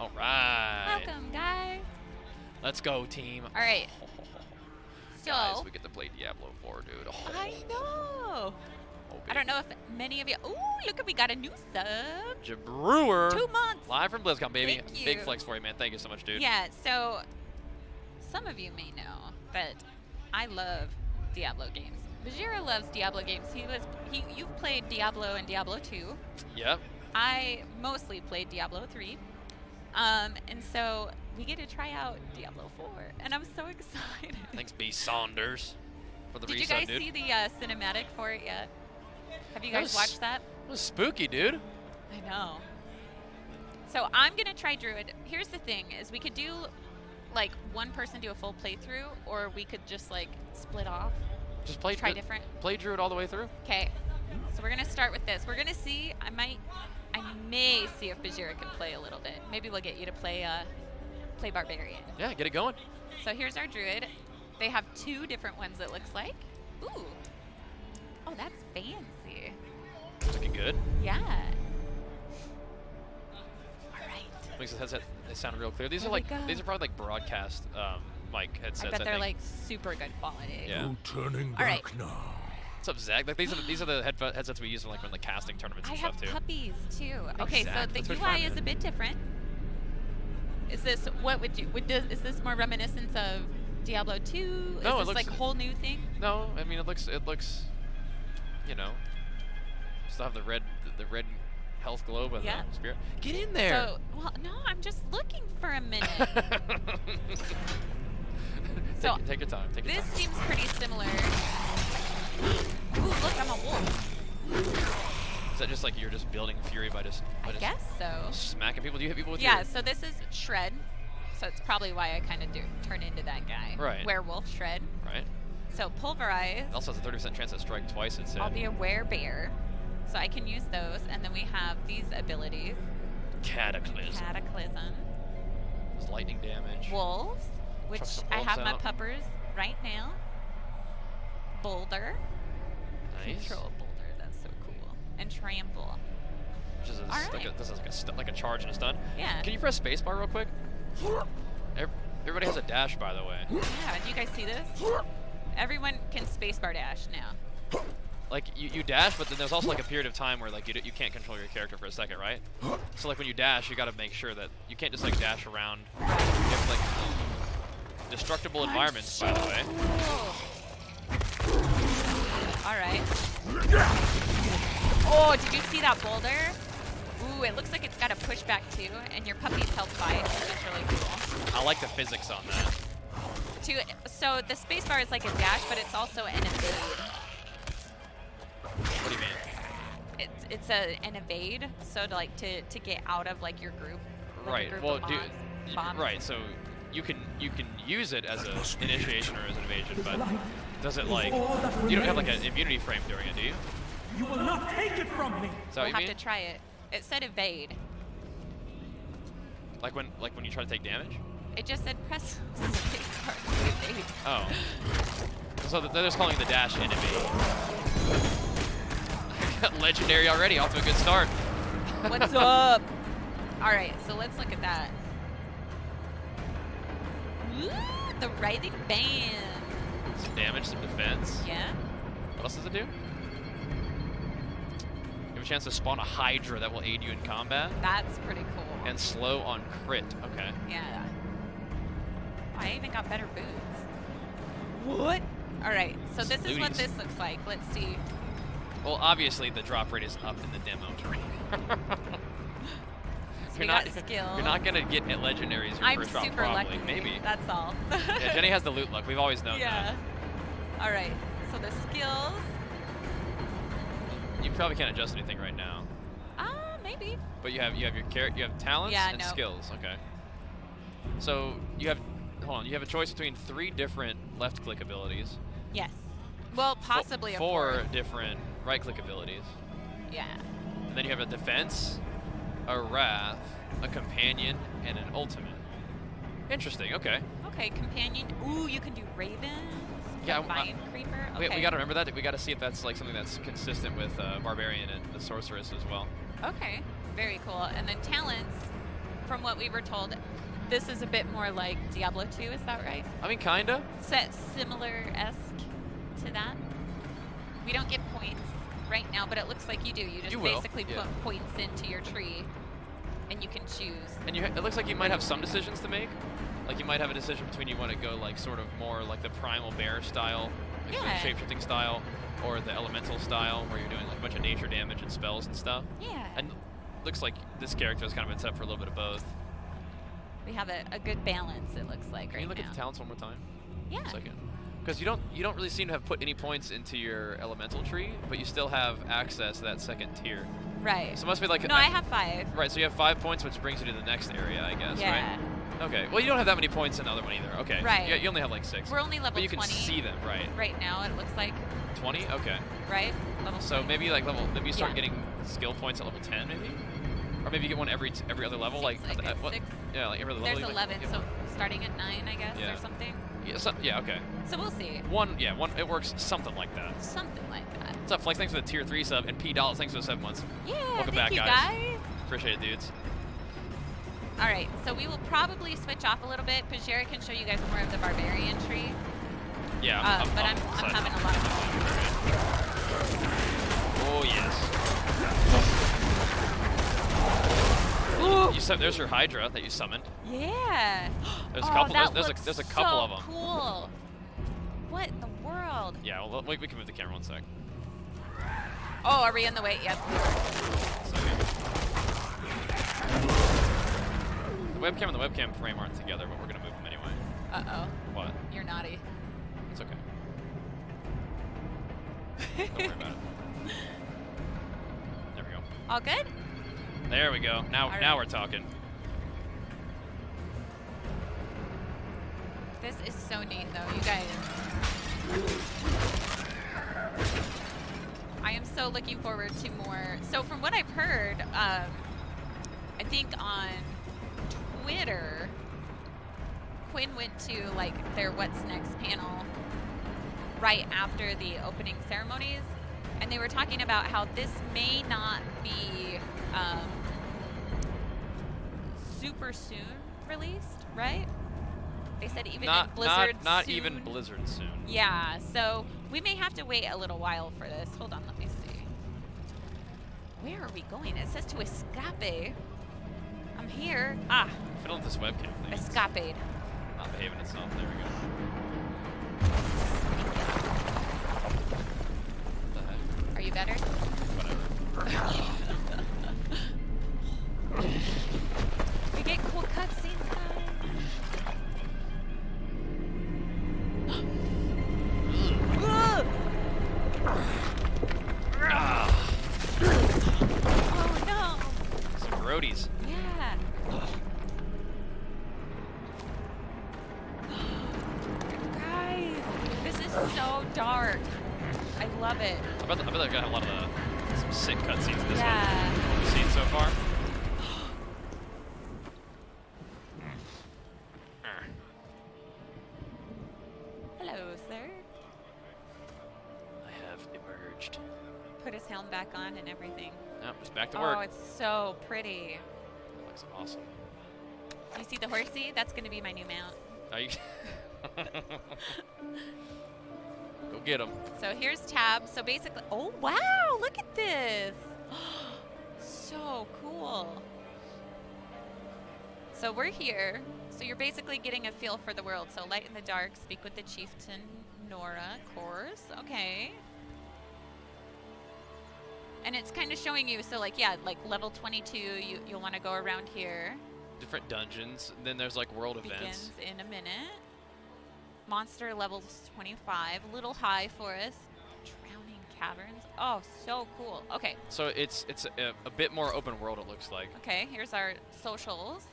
All right. Welcome, guys. Let's go, team. All right. So, Guys, we get to play Diablo 4, dude. Oh. I know. Oh, I don't know if many of you. Ooh, look at we got a new sub. Jabrewer. 2 months. Live from Blizzcon, baby. Thank you. Big flex for you, man. Thank you so much, dude. Yeah. So, some of you may know, but I love Diablo games. Bajheera loves Diablo games. You've played Diablo and Diablo 2. Yep. I mostly played Diablo 3. And so we get to try out Diablo 4, and I'm so excited. Thanks, B. Saunders, for the Did resub, you guys dude. see the cinematic for it yet? Have you guys watched that? It was spooky, dude. I know. So I'm gonna try Druid. Here's the thing: is we could do like one person do a full playthrough, or we could just like split off. Just play. Try different. Play Druid all the way through. Okay. So we're gonna start with this. We're gonna see. I may see if Bajheera can play a little bit. Maybe we'll get you to play Barbarian. Yeah, get it going. So here's our Druid. They have 2 different ones, it looks like. Ooh. Oh, that's fancy. Looking good. Yeah. All right. Makes the headset. They sound real clear. These There are we like go. these are probably like broadcast mic headsets. I bet they're think. like super good quality. Yeah. No turning All right. back now. What's up, Zach? Like these are the headsets we use for like when the casting tournaments I and have stuff too. puppies too. Okay, so Exactly. the That's UI what is fun a bit different. Is this is this more reminiscent of Diablo 2? No, it is this looks- like a whole new thing? No, I mean it looks, you know, still have the red health globe and Yeah. the spirit. Get in there. So, well, no, I'm just looking for a minute. So, take your time. Take your This time. seems pretty similar. Ooh, look, I'm a wolf. Is that just like you're just building fury by just I guess so. smacking people? Do you hit people with Yeah, your... so this is Shred. So it's probably why I kind of turn into that guy. Right. Werewolf Shred. Right. So Pulverize. It also has a 30% chance to strike twice instead. I'll be a Werebear. So I can use those. And then we have these abilities. Cataclysm. Cataclysm. There's lightning damage. Wolves, which Chuck some I wolves have my out. puppers right now. Boulder. Nice. Control Boulder. That's so cool. And Trample. Which is Alright. this is like a charge and a stun. Yeah. Can you press spacebar real quick? Everybody has a dash, by the way. Yeah, do you guys see this? Everyone can spacebar dash now. Like you dash, but then there's also like a period of time where like you can't control your character for a second, right? So like when you dash, you got to make sure that you can't just like dash around. You have like destructible environments, by the way. All right. Oh, did you see that boulder? Ooh, it looks like it's got a pushback too, and your puppies help by it, so that's really cool. I like the physics on that. So the spacebar is like a dash, but it's also an evade. What do you mean? It's an evade, so to get out of like your group. Like Right. A group Well, of bombs. right. So you can use it as an initiation or as an evasion, but does it like you don't have like an immunity frame during it, do you? You will not take it from me. Is that what We'll you have mean? to try it. It said evade. Like when you try to take damage? It just said press spacebar to evade. Oh. So they're just calling the dash an evade. Legendary already, off to a good start. What's up? All right, so let's look at that. Ooh, the writhing band. Some damage, some defense. Yeah. What else does it do? You have a chance to spawn a Hydra that will aid you in combat. That's pretty cool. And slow on crit. Okay. Yeah. I even got better boots. What? All right, so this is what Slooties. this looks like. Let's see. Well, obviously the drop rate is up in the demo terrain. So we got skill. You're not gonna get at legendaries your I'm first drop, super probably. lucky. Maybe. That's all. Yeah, Jenny has the loot luck. We've always known Yeah. that. All right, so the skills. You probably can't adjust anything right now. Maybe. But you have your you have talents Yeah, and no. skills. Okay. So you have you have a choice between 3 different left click abilities. Yes. Well, possibly a 4 fourth. different right click abilities. Yeah. And then you have a defense, a wrath, a companion, and an ultimate. Interesting. Okay. Okay, companion. Ooh, you can do ravens. Yeah, Vine creeper. We Okay. got to remember that. We got to see if that's like something that's consistent with Barbarian and the Sorceress as well. Okay, very cool. And then talents. from what we were told, this is a bit more like Diablo 2, is that right? I mean, kinda. Set similar-esque to that. We don't get points right now, but it looks like you do. You just You will, basically yeah. put points into your tree, and you can choose. And it looks like you might have some decisions to make. Like you might have a decision between you want to go like sort of more like the primal bear style, like Yeah. the shape-shifting style, or the elemental style where you're doing like a bunch of nature damage and spells and stuff. Yeah. And looks like this character has kind of been set up for a little bit of both. We have a good balance, it looks like, Can right you look now. at the talents one more time? Yeah. Second. Because you don't really seem to have put any points into your elemental tree, but you still have access to that second tier. Right. So it must be like No, I have 5. Right, so you have 5 points, which brings you to the next area, I guess, Yeah. right? Okay. Well, you don't have that many points in the other one either. Okay. Right. You only have like 6. We're only level But you can 20. see them, right? Right now, it looks like, 20? Okay. right? Level So 20. maybe like maybe you start Yeah. getting skill points at level 10, maybe? Or maybe you get one every other level, like, Seems like at what? 6. Yeah, like every other There's level. you 11, get so one. starting at 9, I guess, Yeah. or something. Yeah, okay. So we'll see. One, it works something like that. Something like that. What's up, Flex? Thanks for the tier 3 sub, and P Dollars, thanks for the 7 months. Yeah, Welcome thank back, you guys. Appreciate it, dudes. All right, so we will probably switch off a little bit. Bajheera can show you guys more of the Barbarian tree. Yeah, But I'm excited. having a lot of fun. Oh, yes. You said there's your Hydra that you summoned. Yeah. There's a Oh, couple. that There's looks a couple so of them. Cool. What in the world? Yeah, well, we can move the camera one sec. Oh, are we in the way? Yep. The webcam and the webcam frame aren't together, but we're gonna move them anyway. Uh-oh. What? You're naughty. It's okay. Don't worry about it. There we go. All good? There we go. Now, All now right. we're talking. This is so neat, though, you guys. I am so looking forward to more. So from what I've heard, I think on Twitter, Quinn went to like their What's Next panel right after the opening ceremonies, and they were talking about how this may not be super soon released, right? They said even in Blizzard not soon. even Blizzard soon. Yeah, so we may have to wait a little while for this. Hold on, let me see. Where are we going? It says to escape. I'm here. Ah, Fiddle with this webcam thing. It's escapade. not behaving itself. There we go. What the heck? Are you better? Whatever. We get cool cutscenes, guys. Oh no! Some roadies. Yeah. Guys, this is so dark. I love it. I bet they're gonna have a lot of some sick cutscenes in this Yeah. one. What we've seen so far. Hello, sir. I have emerged. Put his helm back on and everything. Yep, just back to Oh, work. it's so pretty. That looks awesome. You see the horsey? That's going to be my new mount. Are you? Go get him. So here's tab. So basically, oh wow, look at this. So cool. So we're here. So you're basically getting a feel for the world. So light in the dark, speak with the chieftain, Nora, of course. Okay. And it's kind of showing you, so like, yeah, like level 22, you'll want to go around here. Different dungeons. And then there's like world events. Begins in a minute. Monster levels 25. Little high forest. Drowning caverns. Oh, so cool. Okay. So it's a bit more open world, it looks like. Okay, here's our socials.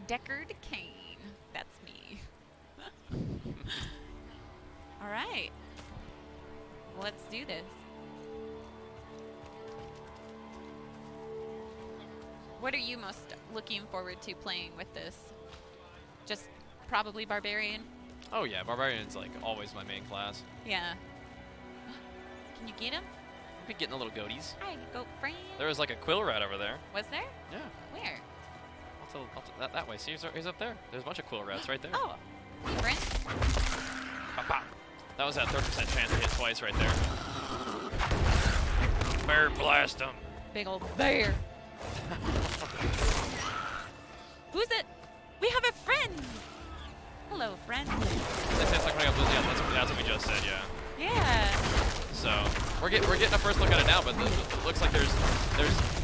Deckard Kane. That's me. All right. Let's do this. What are you most looking forward to playing with this? Just probably Barbarian? Oh yeah, Barbarian's like always my main class. Yeah. Can you get him? I've been getting the little goaties. Hi, goat friend. There was like a quill rat over there. Was there? Yeah, Where? I'll that way. See, he's up there. There's a bunch of cool rats right there. Oh, hey, Brent. Pop, pop. That was that 30% chance to hit twice right there. Bear blast him. Big old bear. Who's it? We have a friend. Hello, friend. That's like that's what we just said, yeah. Yeah. So we're getting a first look at it now, but it looks like there's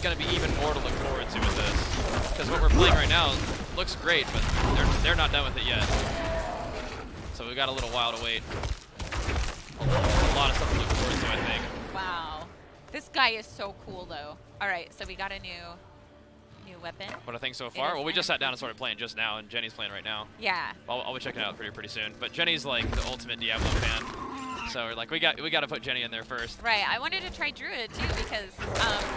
gonna be even more to look forward to with this. Because what we're playing right now looks great, but they're not done with it yet. So we've got a little while to wait. A lot of stuff to look forward to, I think. Wow. This guy is so cool, though. All right, so we got a new weapon. What I think so It far? is Well, we just kind sat of down and started playing just now, and Jenny's playing right now. Yeah. I'll be checking it out pretty soon. But Jenny's like the ultimate Diablo fan, so we're like we got to put Jenny in there first. Right. I wanted to try Druid too because,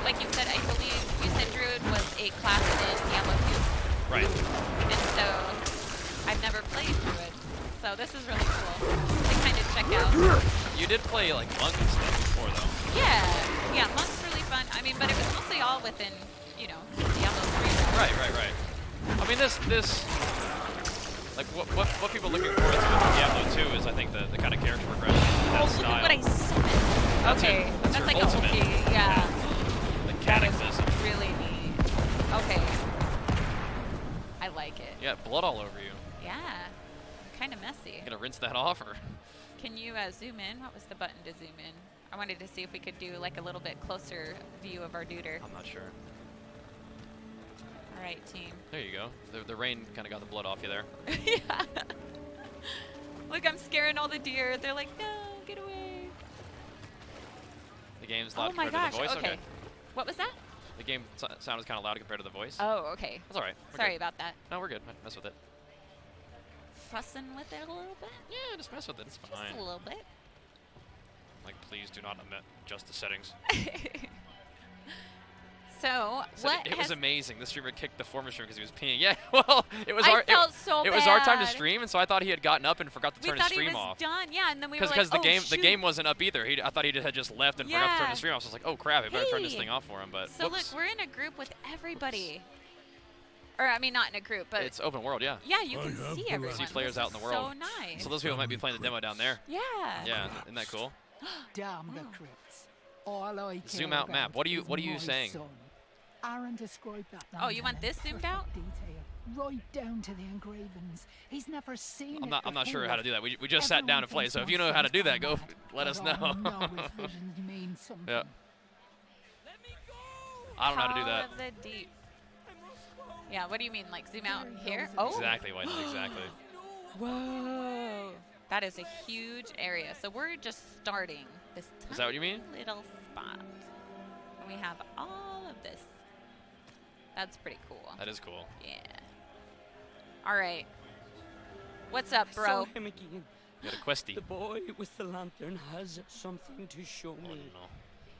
like you said, I believe you said Druid was a class in Diablo 2. Right. And so I've never played Druid, so this is really cool to kind of check out. You did play like monk and stuff before, though. Yeah. Monk's really fun. I mean, but it was mostly all within, Diablo 3. Right. I mean, this like what people are looking forward to with Diablo 2 is I think the kind of character progression, that Oh, style. look at what I summoned. That's Okay, it. That's your like ultimate. a OP, yeah. The That is cataclysm. really neat. Okay. I like it. Yeah, blood all over you. Yeah. Kind of messy. You gonna rinse that off, or? Can you zoom in? What was the button to zoom in? I wanted to see if we could do like a little bit closer view of our duder. I'm not sure. All right, team. There you go. The rain kind of got the blood off you there. Yeah. Look, I'm scaring all the deer. They're like, no, get away. The game's loud Oh my compared gosh. to the voice. Okay. What was that? The game sound is kind of loud compared to the voice. Oh, okay. That's all right. We're Sorry good. about that. No, we're good. Mess with it. Fussing with it a little bit? Yeah, just mess with it. It's fine. Just a little bit. Like, please do not adjust the settings. So, what It has was amazing. The streamer kicked the former streamer because he was peeing. Yeah, well, it was I felt so it was our time to bad. stream, and so I thought he had gotten up and forgot to We turn his thought he stream was off. done, yeah, and then we were like, Because oh, the game wasn't up either. I thought he had just left and forgot to turn Yeah. the stream off. So I was like, oh crap, I better turn this Hey. thing off for him. But So whoops. look, we're in a group with everybody. Or, I mean, not in a group, but It's open world, yeah. yeah, you can see everyone. See players This out in is the world. So nice. So those people might be playing the demo down there. Yeah. Yeah, isn't that cool? Damn the crypts. All I Zoom care out map. about What are you is saying? my son. Aaron described that Oh, you want mountain in this zoomed perfect out? Detail, right down to the engravings. He's never seen I'm it not sure before. how to do that. We just sat down to play. So if you know how to do that, go let us know. But I know his visions mean something. Yeah. I don't know how to do Call that. of the deep. Yeah, what do you mean, like zoom out here? Oh. Exactly, White. Exactly. Whoa. That is a huge area. So we're just starting this Is that what you mean? little spot. And we have all of this. That's pretty cool. That is cool. Yeah. All right. What's up, I bro? saw him again. You got a questy. The boy with the lantern has something to show Oh me. no.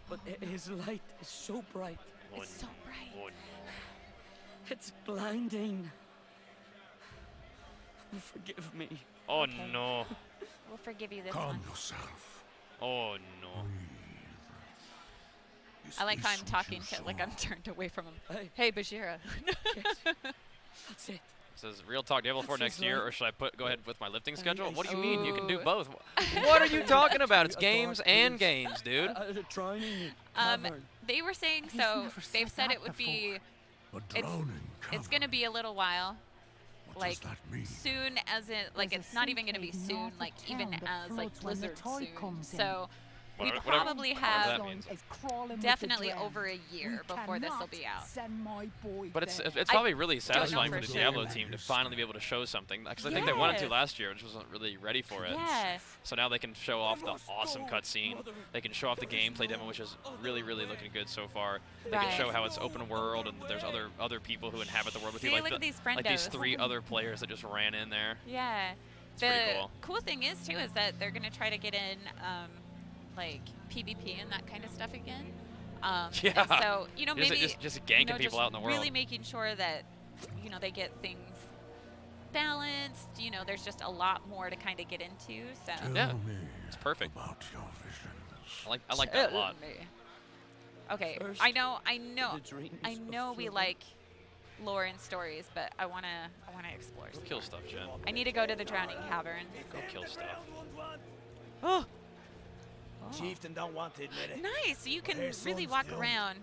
But his light is so bright. Oh, It's so bright. Oh, no. It's blinding. Forgive me. Oh Okay. no. We'll forgive you this Calm one. yourself. Oh no. Is I like how this I'm what talking you to, like saw? I'm turned away from him. Hey, Hey, Bajheera. that's it. Says real talk Diablo 4 That's next his year, light. or should I go ahead with my lifting I schedule? What do you see. mean? You can do Ooh. both. What are you talking about? It's A games dark and place. games, dude. Drowning Um, cavern. They were saying, He's so never they've said said that it would be, A it's drowning it's going to be a little while. What like, does that mean? Soon as in, like There's a it's not even going to be sinking soon, north of like even town that as like floods when the blizzard tide soon. comes in. So we Whatever- probably whatever have that means. definitely over a year before this will be out. But it's there. probably really don't know satisfying for for the sure. Diablo team to finally be able to show something. Because I think they wanted to Yes. last year, which wasn't really ready for it. Yeah. So now they can show off the awesome cutscene. They can show off the gameplay demo, which is really looking good so far. They can Right. show how it's open world and there's other people who inhabit the world with you, See, like look at these like these friendos. 3 other players that just ran in there. Yeah. It's The pretty cool. cool thing is too is that they're gonna try to get in like PvP and that kind of stuff again. And Yeah. so maybe just ganking people out in the world. Really making sure that they get things balanced. There's just a lot more to kind of get into. So Tell Yeah, me it's perfect. about your visions. I like that a lot. Okay, First, I know the dreams I of know we flooding. like lore and stories, but I wanna explore. Go kill stuff, Jen. I need to go to the Drowning Cavern. Go kill stuff. Oh, Chieftain don't want to admit it. nice! So you can Their really son's walk doomed. around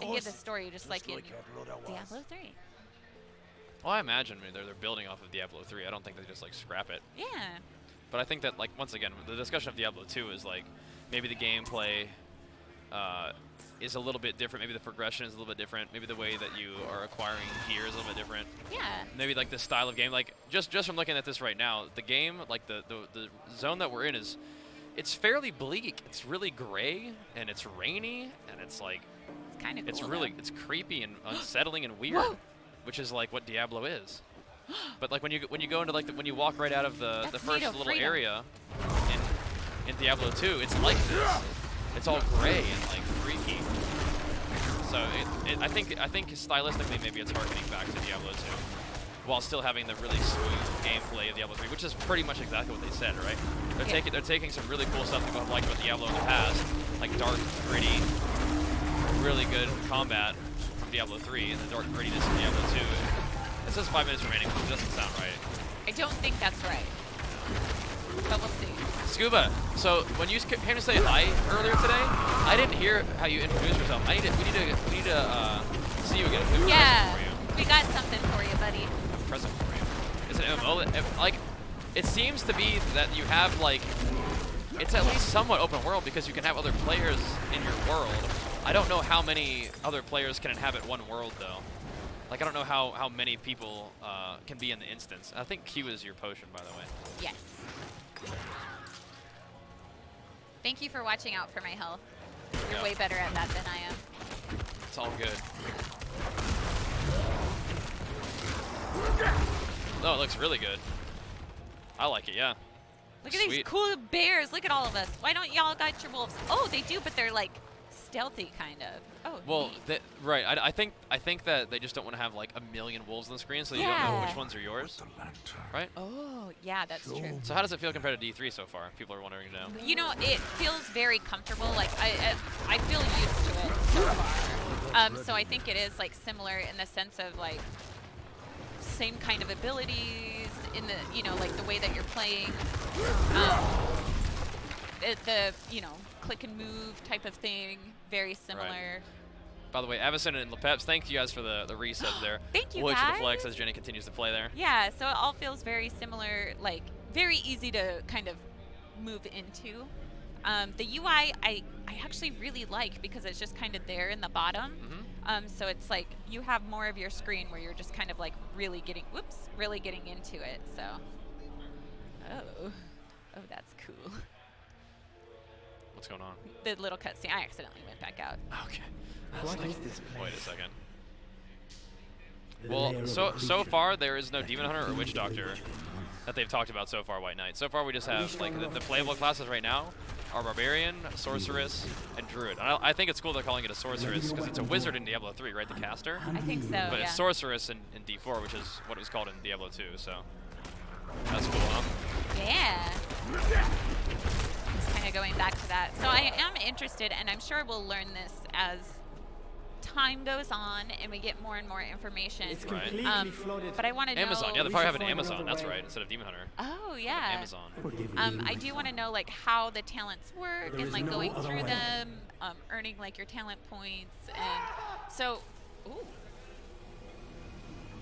and get the Course, story just like in our brother was. Diablo 3. Well, I imagine they're building off of Diablo 3. I don't think they just like scrap it. Yeah. But I think that, like, once again, the discussion of Diablo 2 is like maybe the gameplay is a little bit different. Maybe the progression is a little bit different. Maybe the way that you are acquiring gear is a little bit different. Yeah. Maybe like the style of game. Like just from looking at this right now, the game, like the zone that we're in it's fairly bleak. It's really gray and it's rainy and it's like It's kind of cool. it's really though. it's creepy and unsettling and weird, Whoa. which is like what Diablo is. But like when you go into like when you walk right out of the That's first neato little freedom. area in Diablo 2, it's like this. It's all gray and like freaky. So I think stylistically maybe it's harkening back to Diablo 2, while still having the really smooth gameplay of Diablo 3, which is pretty much exactly what they said, right? They're taking some really cool stuff that I've liked about Diablo in the past, like dark, gritty, really good combat from Diablo 3, and the dark grittiness of Diablo 2. It says 5 minutes remaining, which doesn't sound right. I don't think that's right. But we'll see. Scuba, so when you came to say hi earlier today, I didn't hear how you introduced yourself. We need to see you again. We have a Yeah. present for you. We got something for you, buddy. A present for you. Is it MMO? Like, it seems to be that you have like, it's at least somewhat open world because you can have other players in your world. I don't know how many other players can inhabit one world though. Like, I don't know how many people can be in the instance. I think Q is your potion, by the way. Yes. Thank you for watching out for my health. You're Yeah. way better at that than I am. It's all good. Oh, it looks really good. I like it, yeah. Look at these Sweet. cool bears. Look at all of us. Why don't y'all got your wolves? Oh, they do, but they're like stealthy kind of. Oh, Well, neat. right. I think that they just don't want to have like a million wolves on the screen, so you don't know Yeah. which ones are yours, The lantern. right? Oh, yeah, that's true. So how does it feel compared to D3 so far? People are wondering now. You know, it feels very comfortable. Like I feel used to it so far. So I think it is like similar in the sense of like same kind of abilities in the like the way that you're playing. The click and move type of thing, very similar. By the way, Avison and Lepeps, thank you guys for the resubs there. Thank you, We'll hit you the guys. flex as Jenny continues to play there. Yeah, so it all feels very similar, like very easy to kind of move into. The UI I actually really like because it's just kind of there in the bottom. Mm-hmm. So it's like you have more of your screen where you're just kind of like really getting into it. So, oh, that's cool. What's going on? The little cutscene. I accidentally went back out. Okay. What is this Wait a place? second. The Well, lair of so a creature. far there is no Demon Hunter or Witch Doctor that they've talked about so far, White Knight. So far we just have like the playable classes right now are Barbarian, Sorceress, and Druid. And I think it's cool they're calling it a Sorceress because it's a wizard in Diablo 3, right? The caster. I think so. But yeah. it's Sorceress in D4, which is what it was called in Diablo 2. So that's cool, huh? Yeah. Kind of going back to that. So I am interested, and I'm sure we'll learn this as time goes on and we get more and more information. It's Right. completely flooded. But I want to know. Amazon. Yeah, they We probably should have an find Amazon. another That's way. right, instead of Demon Hunter. Oh yeah. Amazon. Forgive me, I my do son. want to know like how the talents work There and is like no going other through way. them, earning like your talent points, and so. Ooh.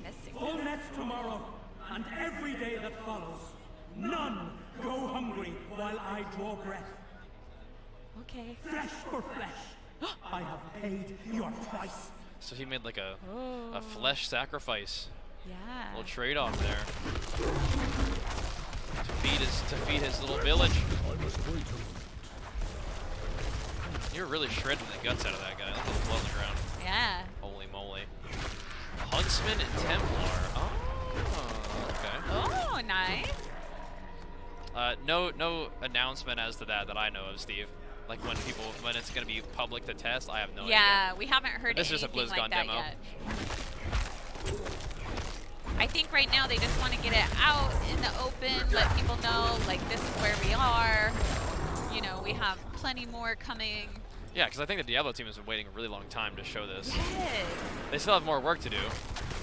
Missing. Full nets tomorrow, and every day that follows. None go hungry while I draw breath. Okay. Flesh for flesh. I have paid your price. So he made like a Oh. flesh sacrifice. Yeah. Little trade-off there. To feed his little village. You're really shredding the guts out of that guy. Look at the blood on the ground. Yeah. Holy moly. Huntsman and Templar. Oh, okay. Oh, nice. No announcement as to that I know of, Steve. Like when it's gonna be public to test, I have no idea. Yeah, we haven't heard This is just a anything like BlizzCon that demo. yet. I think right now they just want to get it out in the open, let people know like this is where we are. You know, we have plenty more coming. Yeah, because I think the Diablo team has been waiting a really long time to show this. Yes. They still have more work to do,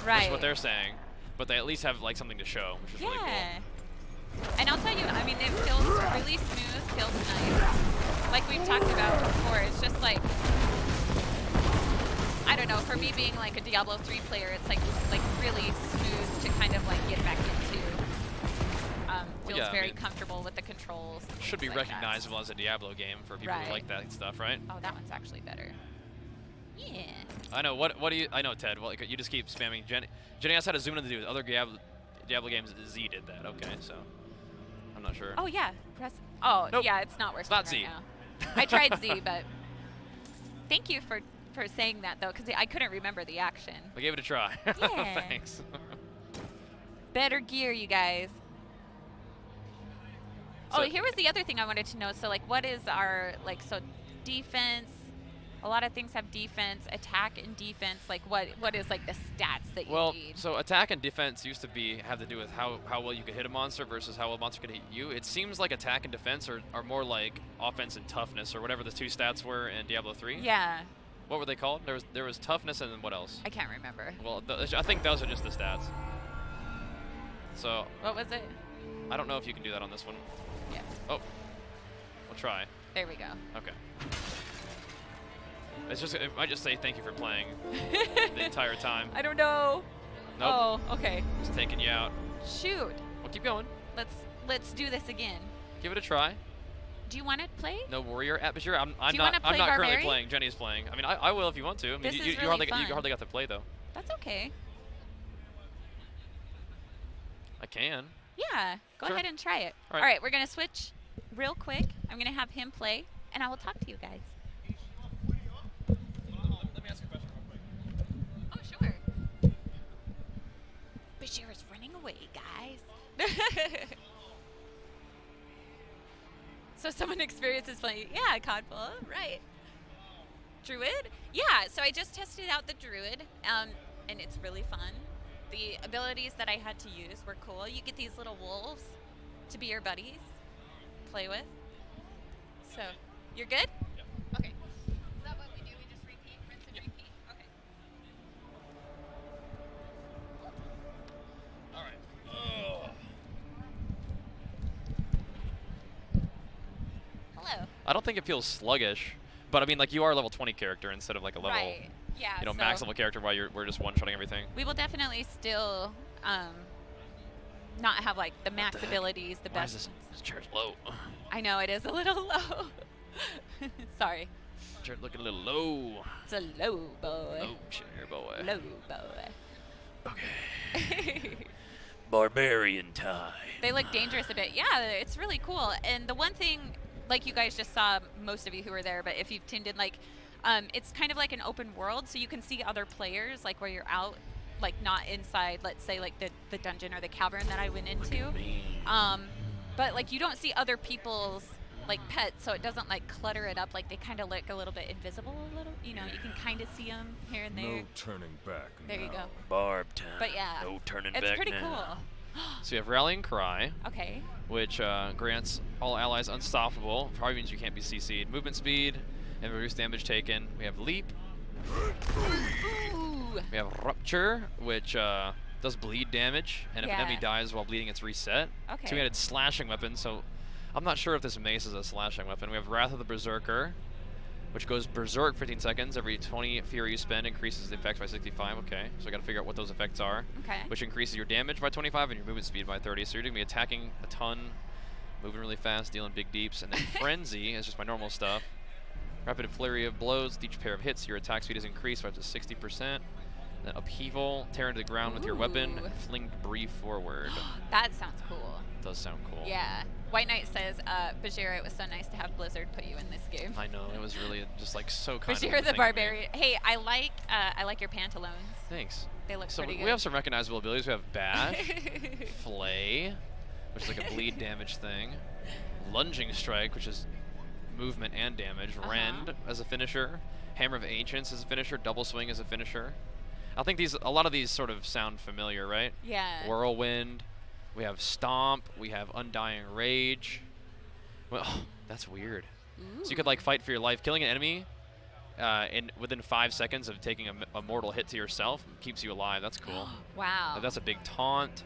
Which is Right. what they're saying. But they at least have like something to show, which is really cool. And I'll tell you, I mean, it feels really smooth, feels nice. Like we've talked about before, it's just like, I don't know, for me being like a Diablo 3 player, it's like really smooth to kind of like get back into. Feels yeah, I very mean, comfortable with the controls. and Should be things like that. recognizable as a Diablo game for people who Right. like that stuff, right? Oh, that one's actually better. Yeah. I know. What do you? I know, Ted. Well, like, you just keep spamming. Jenny asked how to zoom in to do it. Other Diablo games, Z did that. Okay, so I'm not sure. Oh yeah. Press. Oh Nope. yeah, it's not working not right Z. now. I tried Z, but thank you for saying that though, because I couldn't remember the action. I gave it a try. Yeah. Thanks. Better gear, you guys. So- Oh, here was the other thing I wanted to know. So, like, what is our, like, so defense, a lot of things have defense, attack and defense. Like, what is, like, the stats that you Well, need? so attack and defense used to have to do with how well you could hit a monster versus how well a monster could hit you. It seems like attack and defense are more like offense and toughness, or whatever the two stats were in Diablo 3. Yeah, What were they called? There was toughness, and then what else? I can't remember. Well, I think those are just the stats. So What was it? I don't know if you can do that on this one. Yeah, Oh, we'll try. there we go. Okay. It might just say thank you for playing the entire time. I don't know. Nope. Oh, okay. Just taking you out. Shoot. Well, keep going. Let's do this again. Give it a try. Do you want to play? No warrior at Bajheera. I'm Do you not. wanna I'm play not currently Barbarian? playing. Jenny's playing. I mean, I will if you want to. I mean, This you, is you really hardly fun. you hardly got to play though. That's okay. I can. Yeah, go Sure. ahead and try it. All right. All right, we're going to switch real quick. I'm going to have him play, and I will talk to you guys. Let me ask you a question real quick. Oh, sure. Bajheera's running away, guys. So someone experiences playing. Yeah, Codful. Right. Druid? Yeah, so I just tested out the Druid, and it's really fun. The abilities that I had to use were cool. You get these little wolves to be your buddies, play with. So, you're good? Yeah. Okay. Is that what we do? We just repeat, rinse and repeat? Okay. All right. Hello. I don't think it feels sluggish, but I mean, like, you are a level 20 character instead of like a level, Right. Yeah. you know, so max level character while we're just one-shotting everything. we will definitely still not have like the max the heck? abilities, the Why is best. this chair's low? I know it is a little low. Sorry. Chair's looking a little low. It's a low boy. Low chair, boy. Low boy. Okay. Barbarian time. They look dangerous a bit. Yeah, it's really cool. And the one thing, like you guys just saw, most of you who were there, but if you've tuned in, like, it's kind of like an open world, so you can see other players, like where you're out, like not inside, let's say, like the dungeon or the cavern that I went into. But like you don't see other people's like pets, so it doesn't like clutter it up. Like they kind of look a little bit invisible, a little. You know, you can kind of see them here and there. No turning back. There you go. Barb time. But yeah, No turning it's back pretty now. cool. So you have Rallying Cry, Okay. which grants all allies unstoppable. Probably means you can't be CC'd. Movement speed and reduce damage taken. We have Leap. Ooh. We have Rupture, which does bleed damage, and if an Yeah. enemy dies while bleeding, it's reset. Okay. Two-handed slashing weapon, so I'm not sure if this mace is a slashing weapon. We have Wrath of the Berserker, which goes berserk 15 seconds. Every 20 fury you spend increases the effects by 65. Okay, so we got to figure out what those effects are. Okay. Which increases your damage by 25 and your movement speed by 30. So you're going to be attacking a ton, moving really fast, dealing big deeps. And then Frenzy is just my normal stuff. Rapid flurry of blows. With each pair of hits, your attack speed is increased by up to 60%. Then Upheaval, tear into the ground with your weapon, Ooh. and fling debris forward. That sounds cool. Does sound cool. Yeah. White Knight says, Bajheera, it was so nice to have Blizzard put you in this game. I know, it was really just like so kind of them Bajheera to the think of me. Barbarian. Hey, I like your pantaloons. Thanks. They look So pretty we good. have some recognizable abilities. We have Bash, Flay, which is like a bleed damage thing. Lunging Strike, which is movement and damage. Rend as a finisher. Hammer of Ancients as a finisher. Double Swing as a finisher. I think a lot of these sort of sound familiar, right? Yeah. Whirlwind. We have Stomp. We have Undying Rage. Well, that's weird. So you could like fight for your life, killing an enemy within 5 seconds of taking a mortal hit to yourself, keeps you alive. That's cool. Wow. That's a big taunt.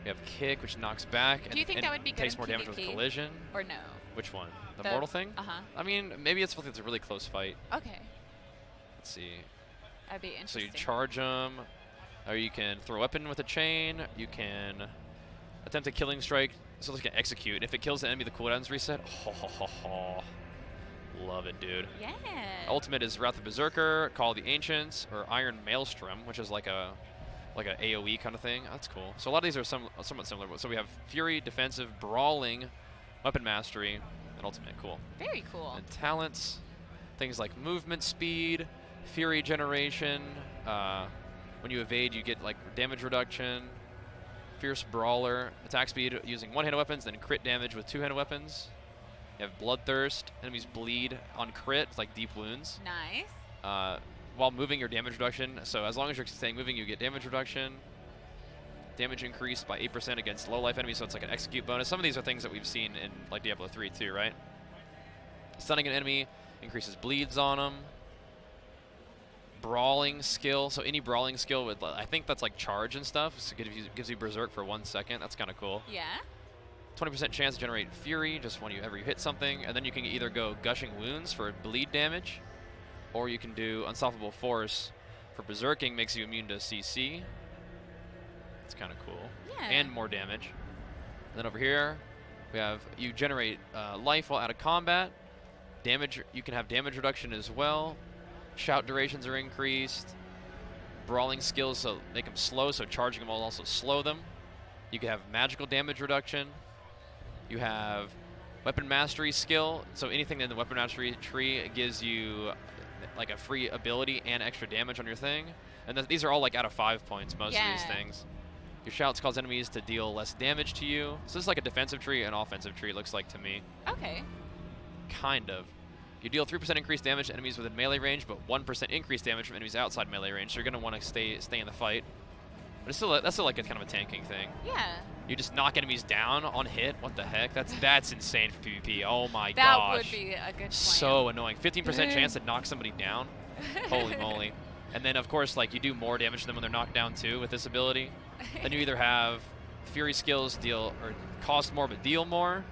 We have kick, which knocks back. Do you think that would be good takes in more damage with PvP? collision? Or no? Which one? The mortal thing? Uh-huh. I mean, maybe it's something that's a really close fight. Okay. Let's see. That'd be So interesting. you charge them, or you can throw a weapon with a chain. You can attempt a killing strike. So it's going to execute. If it kills the enemy, the cooldown's reset. Ho, ho, ho, ho. Love it, dude. Yeah. Ultimate is Wrath of Berserker, Call of the Ancients, or Iron Maelstrom, which is like a AoE kind of thing. That's cool. So a lot of these are somewhat similar. So we have Fury, Defensive, Brawling, Weapon Mastery, and Ultimate. Cool. Very cool. And talents, things like movement speed, Fury generation. When you evade, you get like damage reduction. Fierce Brawler, attack speed using one-handed weapons, then crit damage with two-handed weapons. You have Bloodthirst. Enemies bleed on crit. It's like deep wounds. Nice. While moving, your damage reduction. So as long as you're staying moving, you get damage reduction. Damage increased by 8% against low life enemies, so it's like an execute bonus. Some of these are things that we've seen in like Diablo 3 too, right? Stunning an enemy increases bleeds on them. Brawling skill. So any brawling skill with, I think that's like charge and stuff. So it gives you Berserk for 1 second. That's kind of cool. Yeah. 20% chance to generate Fury just whenever you hit something, and then you can either go Gushing Wounds for bleed damage, or you can do Unstoppable Force for Berserking, makes you immune to CC. It's kind of cool. Yeah. And more damage. And then over here, we have you generate life while out of combat. Damage, you can have damage reduction as well. Shout durations are increased. Brawling skills, so make them slow, so charging them will also slow them. You can have magical damage reduction. You have weapon mastery skill, so anything in the weapon mastery tree gives you like a free ability and extra damage on your thing. And these are all like out of 5 points, most of these things. Your shouts cause enemies to deal less damage to you. So this is like a defensive tree and offensive tree, it looks like to me. Okay. Kind of. You deal 3% increased damage to enemies within melee range, but 1% increased damage from enemies outside melee range. So you're going to want to stay in the fight. But it's still, that's still like a kind of a tanking thing. Yeah. You just knock enemies down on hit. What the heck? That's insane for PvP. Oh my That gosh. would be a good plan. So annoying. 15% chance to knock somebody down. Holy moly. And then, of course, like you do more damage to them when they're knocked down too with this ability. Then you either have Fury skills deal or cost more but deal more,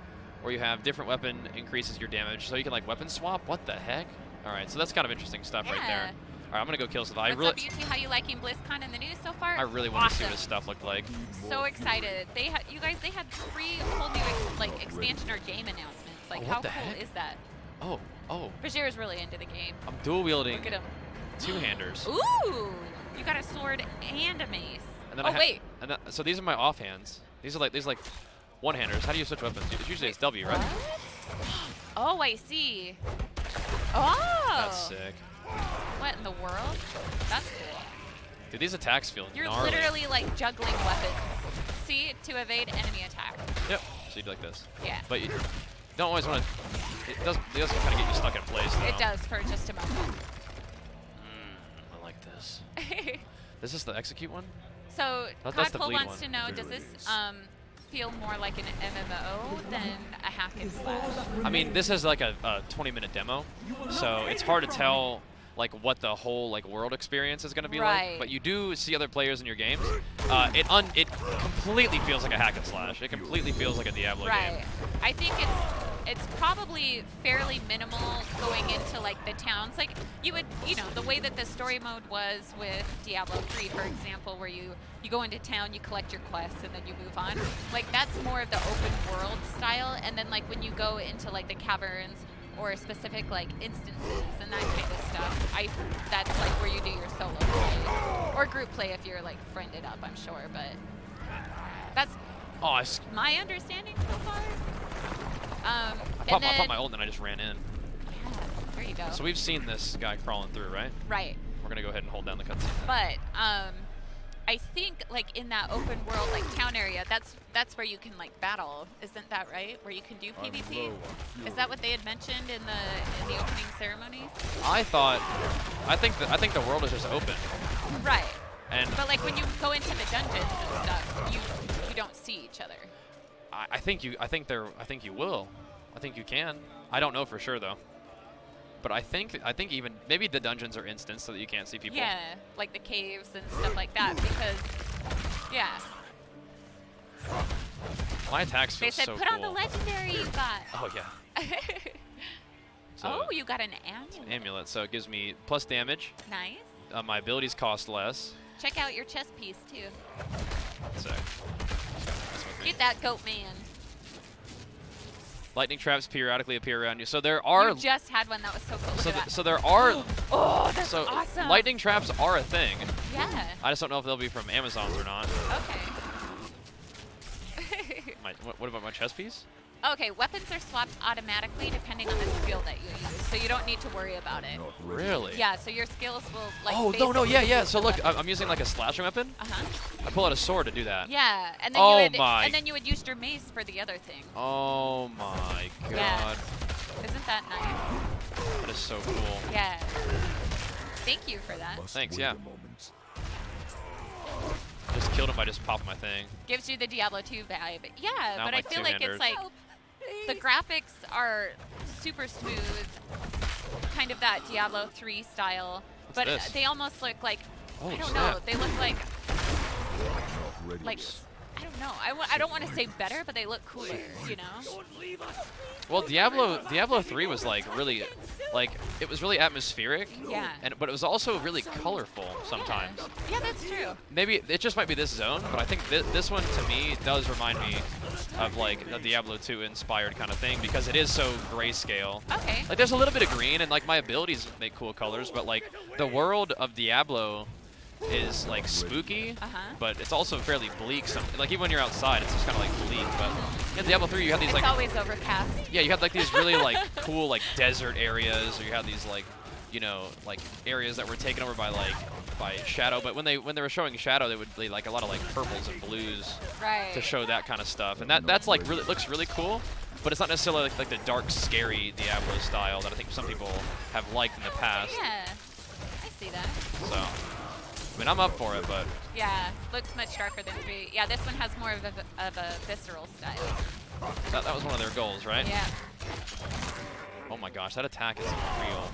or you have different weapon increases your damage. So you can like weapon swap. What the heck? All right, so that's kind of interesting stuff right there. All right, I'm gonna go kill some. What's up, UT? How you liking BlizzCon in the news so far? I really want to see what this stuff looked like. So excited. They had, you guys, they had 3 whole new like expansion or game announcements. Like, Oh, how what the cool heck? is that? Oh, Bajheera's really into the game. I'm dual wielding Look at him. two-handers. Ooh, you got a sword and a mace. And then Oh wait. So these are my offhands. These are like one-handers. How do you switch weapons? Usually it's W, right? What? Oh, I see. Oh. That's sick. What in the world? That's cool. Dude, these attacks feel You're gnarly. literally like juggling weapons. See, to evade enemy attack. Yep. So you do like this. Yeah. But you don't always want to. It does kind of get you stuck in place, though. It does for just a moment. I like this. This is the execute one? So, That's the Codpole bleed wants one. to know, does this feel more like an MMO than a hack and slash? I mean, this is like a 20-minute demo, so it's hard to tell like what the whole like world experience is going to be like. But you do see other players in your games. It completely feels like a hack and slash. It completely feels like a Diablo game. Right. I think it's probably fairly minimal going into like the towns. Like you would, the way that the story mode was with Diablo 3, for example, where you go into town, you collect your quests, and then you move on. Like that's more of the open world style. And then like when you go into like the caverns or specific like instances and that kind of stuff, that's like where you do your solo play or group play if you're like friended up, I'm sure. But that's my understanding so far. I popped my ult and I just ran in. Yeah, there you go. So we've seen this guy crawling through, right? Right. We're gonna go ahead and hold down the cutscene. But I think like in that open world like town area, that's where you can like battle. Isn't that right? Where you can do PvP? Is that what they had mentioned in the opening ceremonies? I think the world is just open. Right. But like when you go into the dungeons and stuff, you don't see each other. I think you will. I think you can. I don't know for sure though. But I think even maybe the dungeons are instanced so that you can't see people. Yeah, like the caves and stuff like that. Because, yeah, My attacks they feel said so put cool. on the legendary you got. Oh yeah. So Oh, you got an amulet. amulet, so it gives me plus damage. Nice. My abilities cost less. Check out your chest piece too. So Get that goat man. lightning traps periodically appear around you. So there are You just had one that was so cool. Look so, at that. so there are Oh, that's so awesome. lightning traps are a thing. Yeah. I just don't know if they'll be from Amazon's or not. Okay. What about my chest piece? Okay, weapons are swapped automatically depending on the skill that you use, so you don't need to worry about it. Really? Yeah, so your skills will like. Oh no, yeah, basically yeah. boost So the look, weapon. I'm using like a slashing weapon. Uh-huh. I pull out a sword to do that. Yeah, and then Oh you would, my. and then you would use your mace for the other thing. Oh my god. Yeah. Isn't that nice? That is so cool. Yeah. Thank you for that. Thanks, yeah. Just killed him by just popping my thing. Gives you the Diablo 2 vibe. Yeah, Now but I'm I feel like two-handed. it's like the graphics are super smooth, kind of that Diablo 3 style, but this? they almost look like Oh, I don't snap. know. They look like I don't know. I don't want to say better, but they look cooler, you know? Well, Diablo 3 was like really, like it was really atmospheric. Yeah. But it was also really colorful sometimes. Yeah, that's true. Maybe it just might be this zone, but I think this one to me does remind me of like a Diablo 2 inspired kind of thing because it is so grayscale. Okay. Like there's a little bit of green and like my abilities make cool colors, but like the world of Diablo is like spooky, but it's also fairly bleak. Like even when you're outside, it's just kind of like bleak. But in Diablo 3, you have these It's like always overcast. yeah, you have like these really like cool like desert areas, or you have these like like areas that were taken over by shadow. But when they were showing shadow, they would be like a lot of like purples and blues Right. to show that kind of stuff, and that's like really looks really cool. But it's not necessarily like the dark, scary Diablo style that I think some people have liked in the past. Yeah. I see that. So, I mean, I'm up for it, but Yeah, looks much darker than 3. Yeah, this one has more of a visceral style. that was one of their goals, right? Yeah. Oh my gosh, that attack is unreal.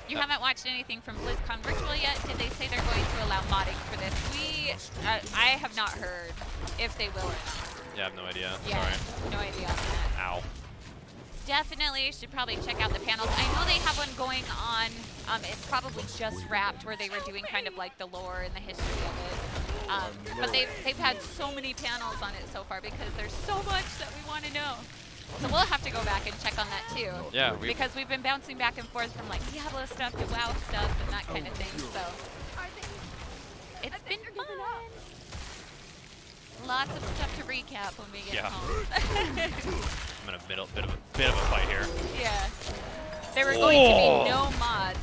You haven't watched anything from BlizzCon Virtual yet? Did they say they're going to allow modding for this? I have not heard if they will or not. Yeah, I have no idea. Yeah, Sorry. no idea on that. Ow. Definitely should probably check out the panels. I know they have one going on. It's probably just wrapped where they were doing kind of like the lore and the history of it. But they've had so many panels on it so far because there's so much that we want to know. So we'll have to go back and check on that too. Yeah, because we've been bouncing back and forth from like Diablo stuff to WoW stuff and that kind of thing. So it's been fun. Lots of stuff to recap when we get home. I'm in a bit of a fight here. Yeah. There were going to be no mods,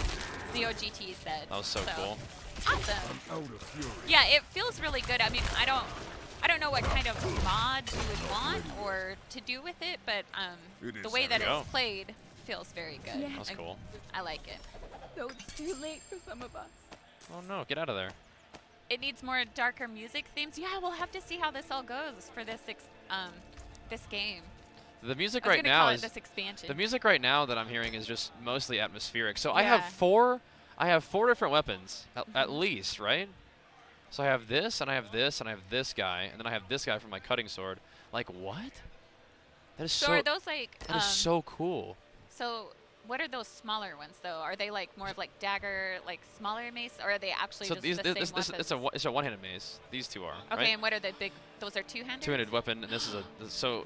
ZOGT said. That was so cool. Awesome. Yeah, it feels really good. I mean, I don't know what kind of mods you would want or to do with it, but the way that it's played feels very good. Yeah. That's cool. I like it. Though it's too late for some of us. Oh no, get out of there. It needs more darker music themes. Yeah, we'll have to see how this all goes for this this game. The music I was right gonna now call is it this expansion. the music right now that I'm hearing is just mostly atmospheric. So Yeah. I have four different weapons at least, right? So I have this, and I have this, and I have this guy, and then I have this guy for my cutting sword. Like what? That is So are those like that is so cool. So what are those smaller ones though? Are they like more of like dagger, like smaller mace, or are they actually So just these the same weapons? it's a one-handed mace. These two are. Okay, right? and what are the big? Those are two-handed. Two-handed weapon, and this is a so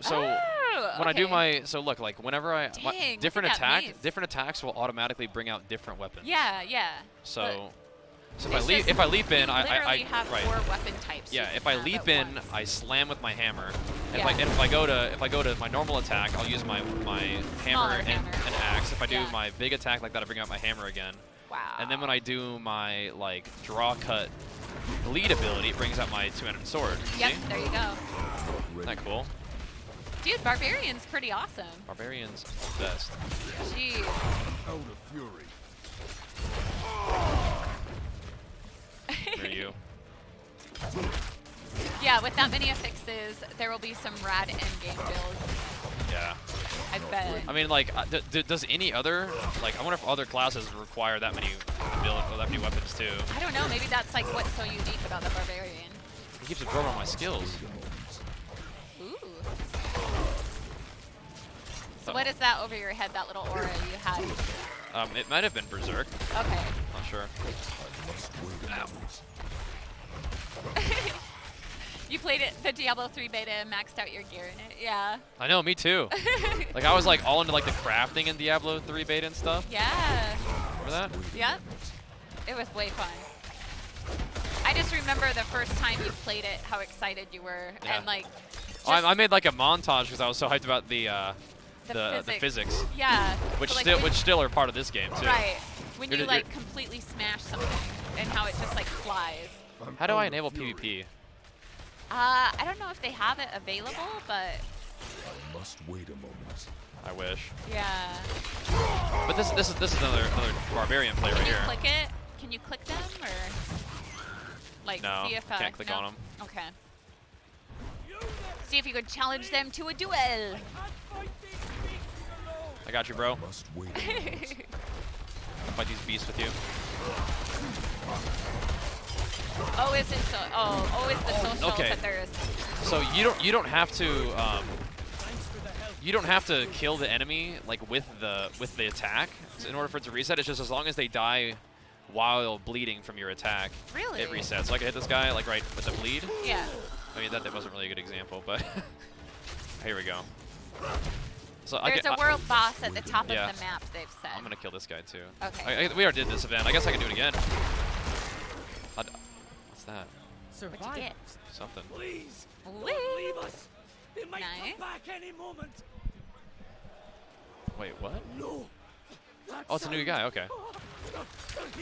Oh, when I do okay. my look like whenever I Dang, look at different that mace. different attacks will automatically bring out different weapons. Yeah, yeah. So But if I leap in, you I literally have right. 4 weapon types. Yeah, you if can I have leap at in, once. I slam with my hammer. Yeah. And if I go to my normal attack, I'll use my hammer and hammer. an axe. If I do Yeah. my big attack like that, I bring out my hammer again. Wow. And then when I do my like draw cut bleed ability, it brings out my two-handed sword. Yep, See? there you go. Isn't that cool? Dude, Barbarian's pretty awesome. Barbarian's the best. Jeez. Where are you? Yeah, with that many affixes, there will be some rad endgame builds. Yeah. I bet. I mean, like, does any other, like, I wonder if other classes require that many that many weapons too. I don't know. Maybe that's like what's so unique about the Barbarian. He keeps absorbing all my skills. Ooh. So what is that over your head? That little aura you had? It might have been Berserk. Okay. Not sure. You played it, the Diablo 3 beta, and maxed out your gear in it. Yeah. I know, me too. Like I was like all into like the crafting in Diablo 3 beta and stuff. Yeah. Remember that? Yep. It was way fun. I just remember the first time you played it, how excited you were, Yeah. and like. I made like a montage because I was so hyped about the physics. Yeah. Which So, like, still when- which still are part of this game too. Right. When You're- you you're- like completely smash something, and how it just like flies. How do I enable PvP? I don't know if they have it available, but I must wait a moment. I wish. yeah. But this is another barbarian play right Can you here. click it? Can you click them or like No, see if can't click no? on 'em. Okay. See if you could challenge them to a duel. I got you, bro. Must wait a moment. I'll fight these beasts with you. Always the social, Okay. but there is. So you don't have to kill the enemy like with the attack in order for it to reset. It's just as long as they die while bleeding from your attack, Really? it resets. So I can hit this guy like right with the bleed. Yeah. I mean that wasn't really a good example, but here we go. So There's a world boss at the top Yeah. of the map, they've said. I'm gonna kill this guy too. Okay. We already did this event. I guess I can do it again. What's that? What'd you get? Something. Please, Woo. don't leave us. They might Nice. come back any moment. Wait, what? No. Oh, it's a new guy. Okay.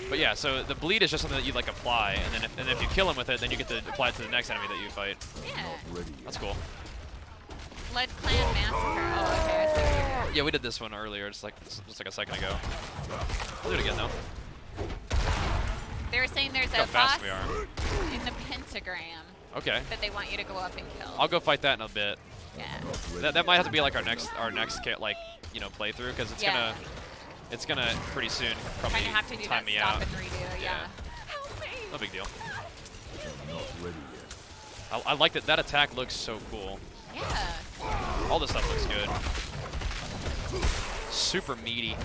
But yeah, so the bleed is just something that you like apply, and then if you kill him with it, then you get to apply it to the next enemy that you fight. Yeah. That's cool. Blood Clan Massacre. Oh, okay. I see what you're doing. Yeah, we did this one earlier, just like a second ago. We'll do it again though. They were saying there's Look a how fast boss we are. in the pentagram Okay. that they want you to go up and kill. I'll go fight that in a bit. Yeah. That might have to be like our next like playthrough because Yeah. it's gonna pretty soon probably Kind of have to do time that me stop out. and redo. Yeah. Help me. No big deal. I'm not ready yet. I like that attack looks so cool. Yeah. All this stuff looks good. Super meaty.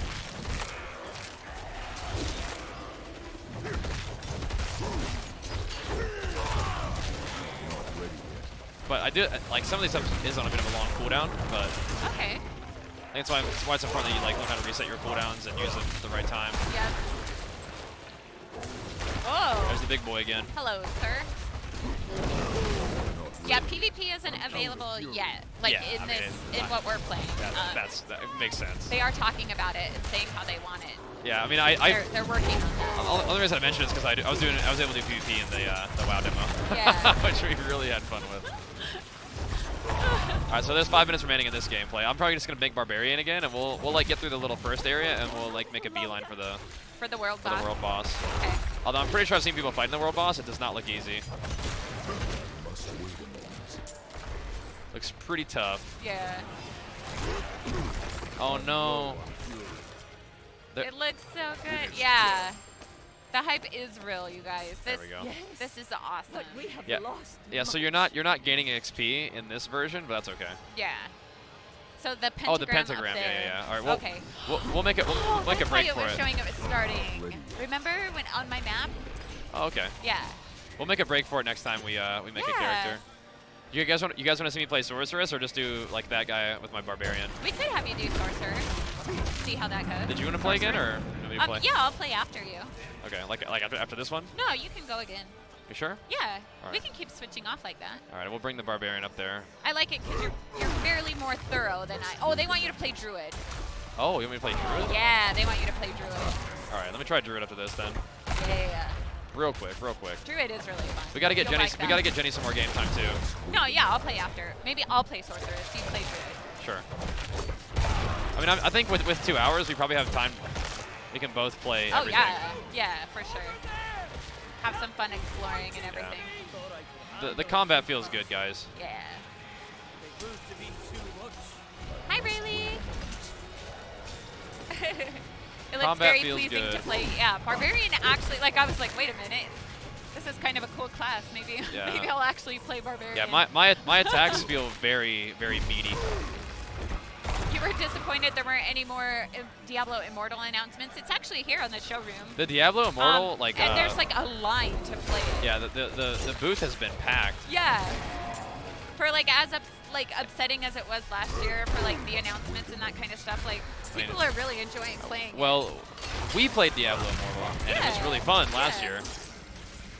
But I do like some of these stuff is on a bit of a long cooldown, but Okay. I think that's why it's important that you like learn how to reset your cooldowns and use them at the right time. Yeah. Whoa. There's the big boy again. Hello, sir. Yeah, PvP isn't available yet. Like Yeah, in I this, mean, in what we're playing. That makes sense. They are talking about it and saying how they want it. Yeah, I mean They're working on that. the only reason I mentioned it is because I was able to do PvP in the WoW demo, Yeah. which we really had fun with. All right, so there's 5 minutes remaining in this gameplay. I'm probably just gonna make Barbarian again, and we'll like get through the little first area, and we'll like make a beeline for the world boss. world boss. Okay. Although I'm pretty sure I've seen people fighting the world boss, it does not look easy. Must wait a moment. Looks pretty tough. Yeah. Oh no. There- It looks so good. Yeah. The hype is real, you guys. There we go. This is awesome. We have Yeah. lost. Yeah, so you're not gaining XP in this version, but that's okay. Yeah. So the pentagram. Oh, the pentagram. Up there. Yeah. All right, we'll, Okay. we'll make it. We'll make a That's break why for it was it. showing it was starting. Remember when on my map? Oh, okay. Yeah. We'll make a break for it next time we make a character. You guys want to see me play Sorceress or just do like that guy with my Barbarian? We could have you do Sorcerer. See how that goes. Did you want to play again or do you want me to play? Yeah, I'll play after you. Okay, like after this one? No, you can go again. You sure? Yeah. All We right. can keep switching off like that. All right, we'll bring the Barbarian up there. I like it because you're fairly more thorough than I. Oh, they want you to play Druid. Oh, you want me to play Druid? Yeah, they want you to play Druid. All right, let me try Druid after this then. Yeah. Real quick. Druid is really fun. We gotta get You'll Jenny. like We that. gotta get Jenny some more game time too. No, yeah, I'll play after. Maybe I'll play Sorceress. You play Druid. Sure. I mean, I think with 2 hours, we probably have time. We can both play Oh everything. yeah, for sure. Have some fun exploring and everything. The combat feels good, guys. Yeah. They proved to be too much. Hi, Rayleigh. It looks Combat very feels pleasing good. to play. Yeah, Barbarian actually, like I was like, wait a minute. This is kind of a cool class. Maybe Yeah. maybe I'll actually play Barbarian. Yeah, my attacks feel very, very meaty. You were disappointed there weren't any more Diablo Immortal announcements. It's actually here on the showroom. The Diablo Immortal, like, and there's like a line to play it. yeah, the booth has been packed. Yeah. For like upsetting as it was last year for like the announcements and that kind of stuff, like people are really enjoying playing. Well, we played Diablo Immortal, and it was Yeah. really fun last Yeah. year.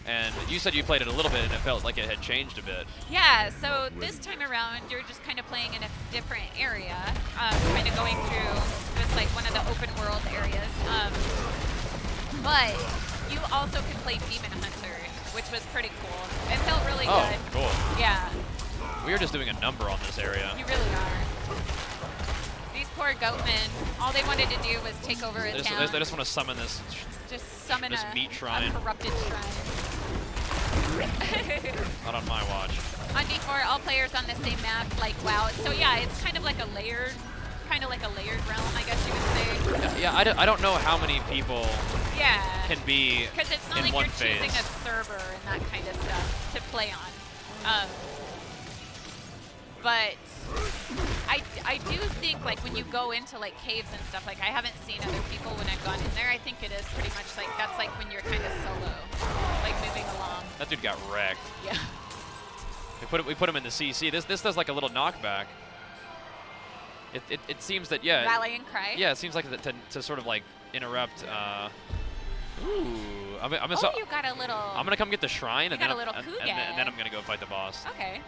And you said you played it a little bit, and it felt like it had changed a bit. Yeah, so this time around, you're just kind of playing in a different area, kind of going through just like one of the open world areas. But you also can play Demon Hunter, which was pretty cool. It felt really Oh, good. cool. Yeah, We are just doing a number on this area. you really are. These poor goatmen, all they wanted to do was take over a town. They just want to summon this. Just summon this a, meat shrine. a corrupted shrine. Not on my watch. On D4, all players on the same map, like WoW. So yeah, it's kind of like a layered realm, I guess you would say. Yeah, I don't know how many people Yeah. can be Because it's not in like one you're phase. choosing a server and that kind of stuff to play on. But I do think like when you go into like caves and stuff, like I haven't seen other people when I've gone in there. I think it is pretty much like that's like when you're kind of solo, like moving along. That dude got wrecked. Yeah. We put him in the CC. This does like a little knockback. It seems that Rallying cry. Yeah, it seems like to sort of like interrupt. Ooh, I'm You got a little. I'm gonna come get the shrine You and got then a little and Kuga. then I'm gonna go fight the boss. Okay.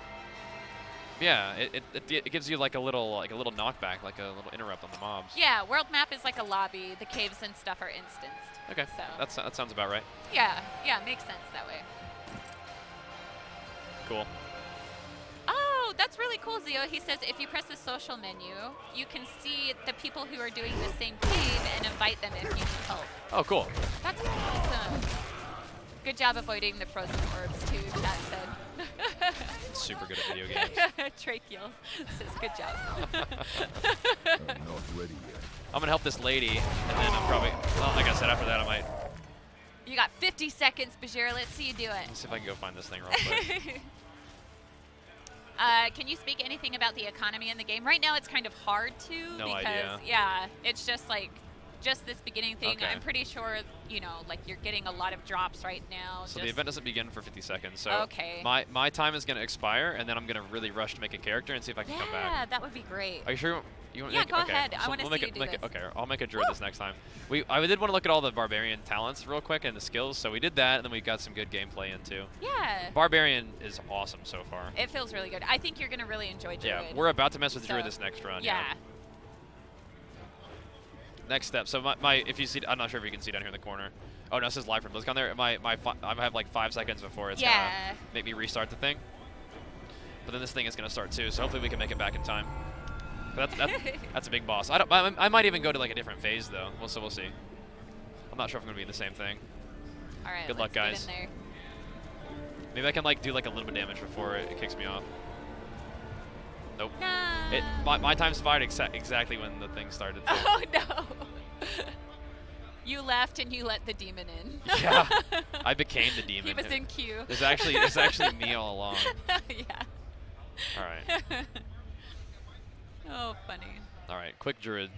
Yeah, it gives you like a little knockback, like a little interrupt on the mobs. Yeah, world map is like a lobby. The caves and stuff are instanced. Okay, So. that sounds about right. Yeah, makes sense that way. Cool. Oh, that's really cool, Zio. He says if you press the social menu, you can see the people who are doing the same cave and invite them if you need help. Oh, cool. That's awesome. Good job avoiding the frozen orbs, too, Chat said. Super good at video games. Tracheal says good job. I'm not ready yet. I'm gonna help this lady, and then I'm probably, well, like I said, after that I might. You got 50 seconds, Bajheera. Let's see you do it. Let's see if I can go find this thing real quick. Can you speak anything about the economy in the game? Right now, it's kind of hard to No because idea. yeah, it's just like this beginning thing. Okay. I'm pretty sure like you're getting a lot of drops right now. So the just- event doesn't begin for 50 seconds. So Okay. my time is gonna expire, and then I'm gonna really rush to make a character and see if I can come back. Yeah, that would be great. Are you sure? You want Yeah, make, go okay. ahead. I So wanna we'll see make you it, do make it, this. okay, I'll make a druid this next time. I did want to look at all the barbarian talents real quick and the skills, so we did that, and then we got some good gameplay in too. Yeah. Barbarian is awesome so far. It feels really good. I think you're gonna really enjoy Druid. Yeah, we're about to mess with druid So, this next run. Yeah. Next step. So if you see, I'm not sure if you can see down here in the corner. Oh no, it says live from Blizzcon there. I have like 5 seconds before it's Yeah. gonna make me restart the thing. But then this thing is gonna start too, so hopefully we can make it back in time. But that's a big boss. I might even go to like a different phase though. So we'll see. I'm not sure if I'm gonna be in the same thing. All right. Good luck, let's guys. Get in there. Maybe I can like do like a little bit of damage before it kicks me off. Nope. No. My time expired exactly when the thing started. Oh no. You left and you let the demon in. Yeah. I became the demon. He was in queue. It's actually me all along. Yeah. All right. Oh, funny. All right. Quick druid.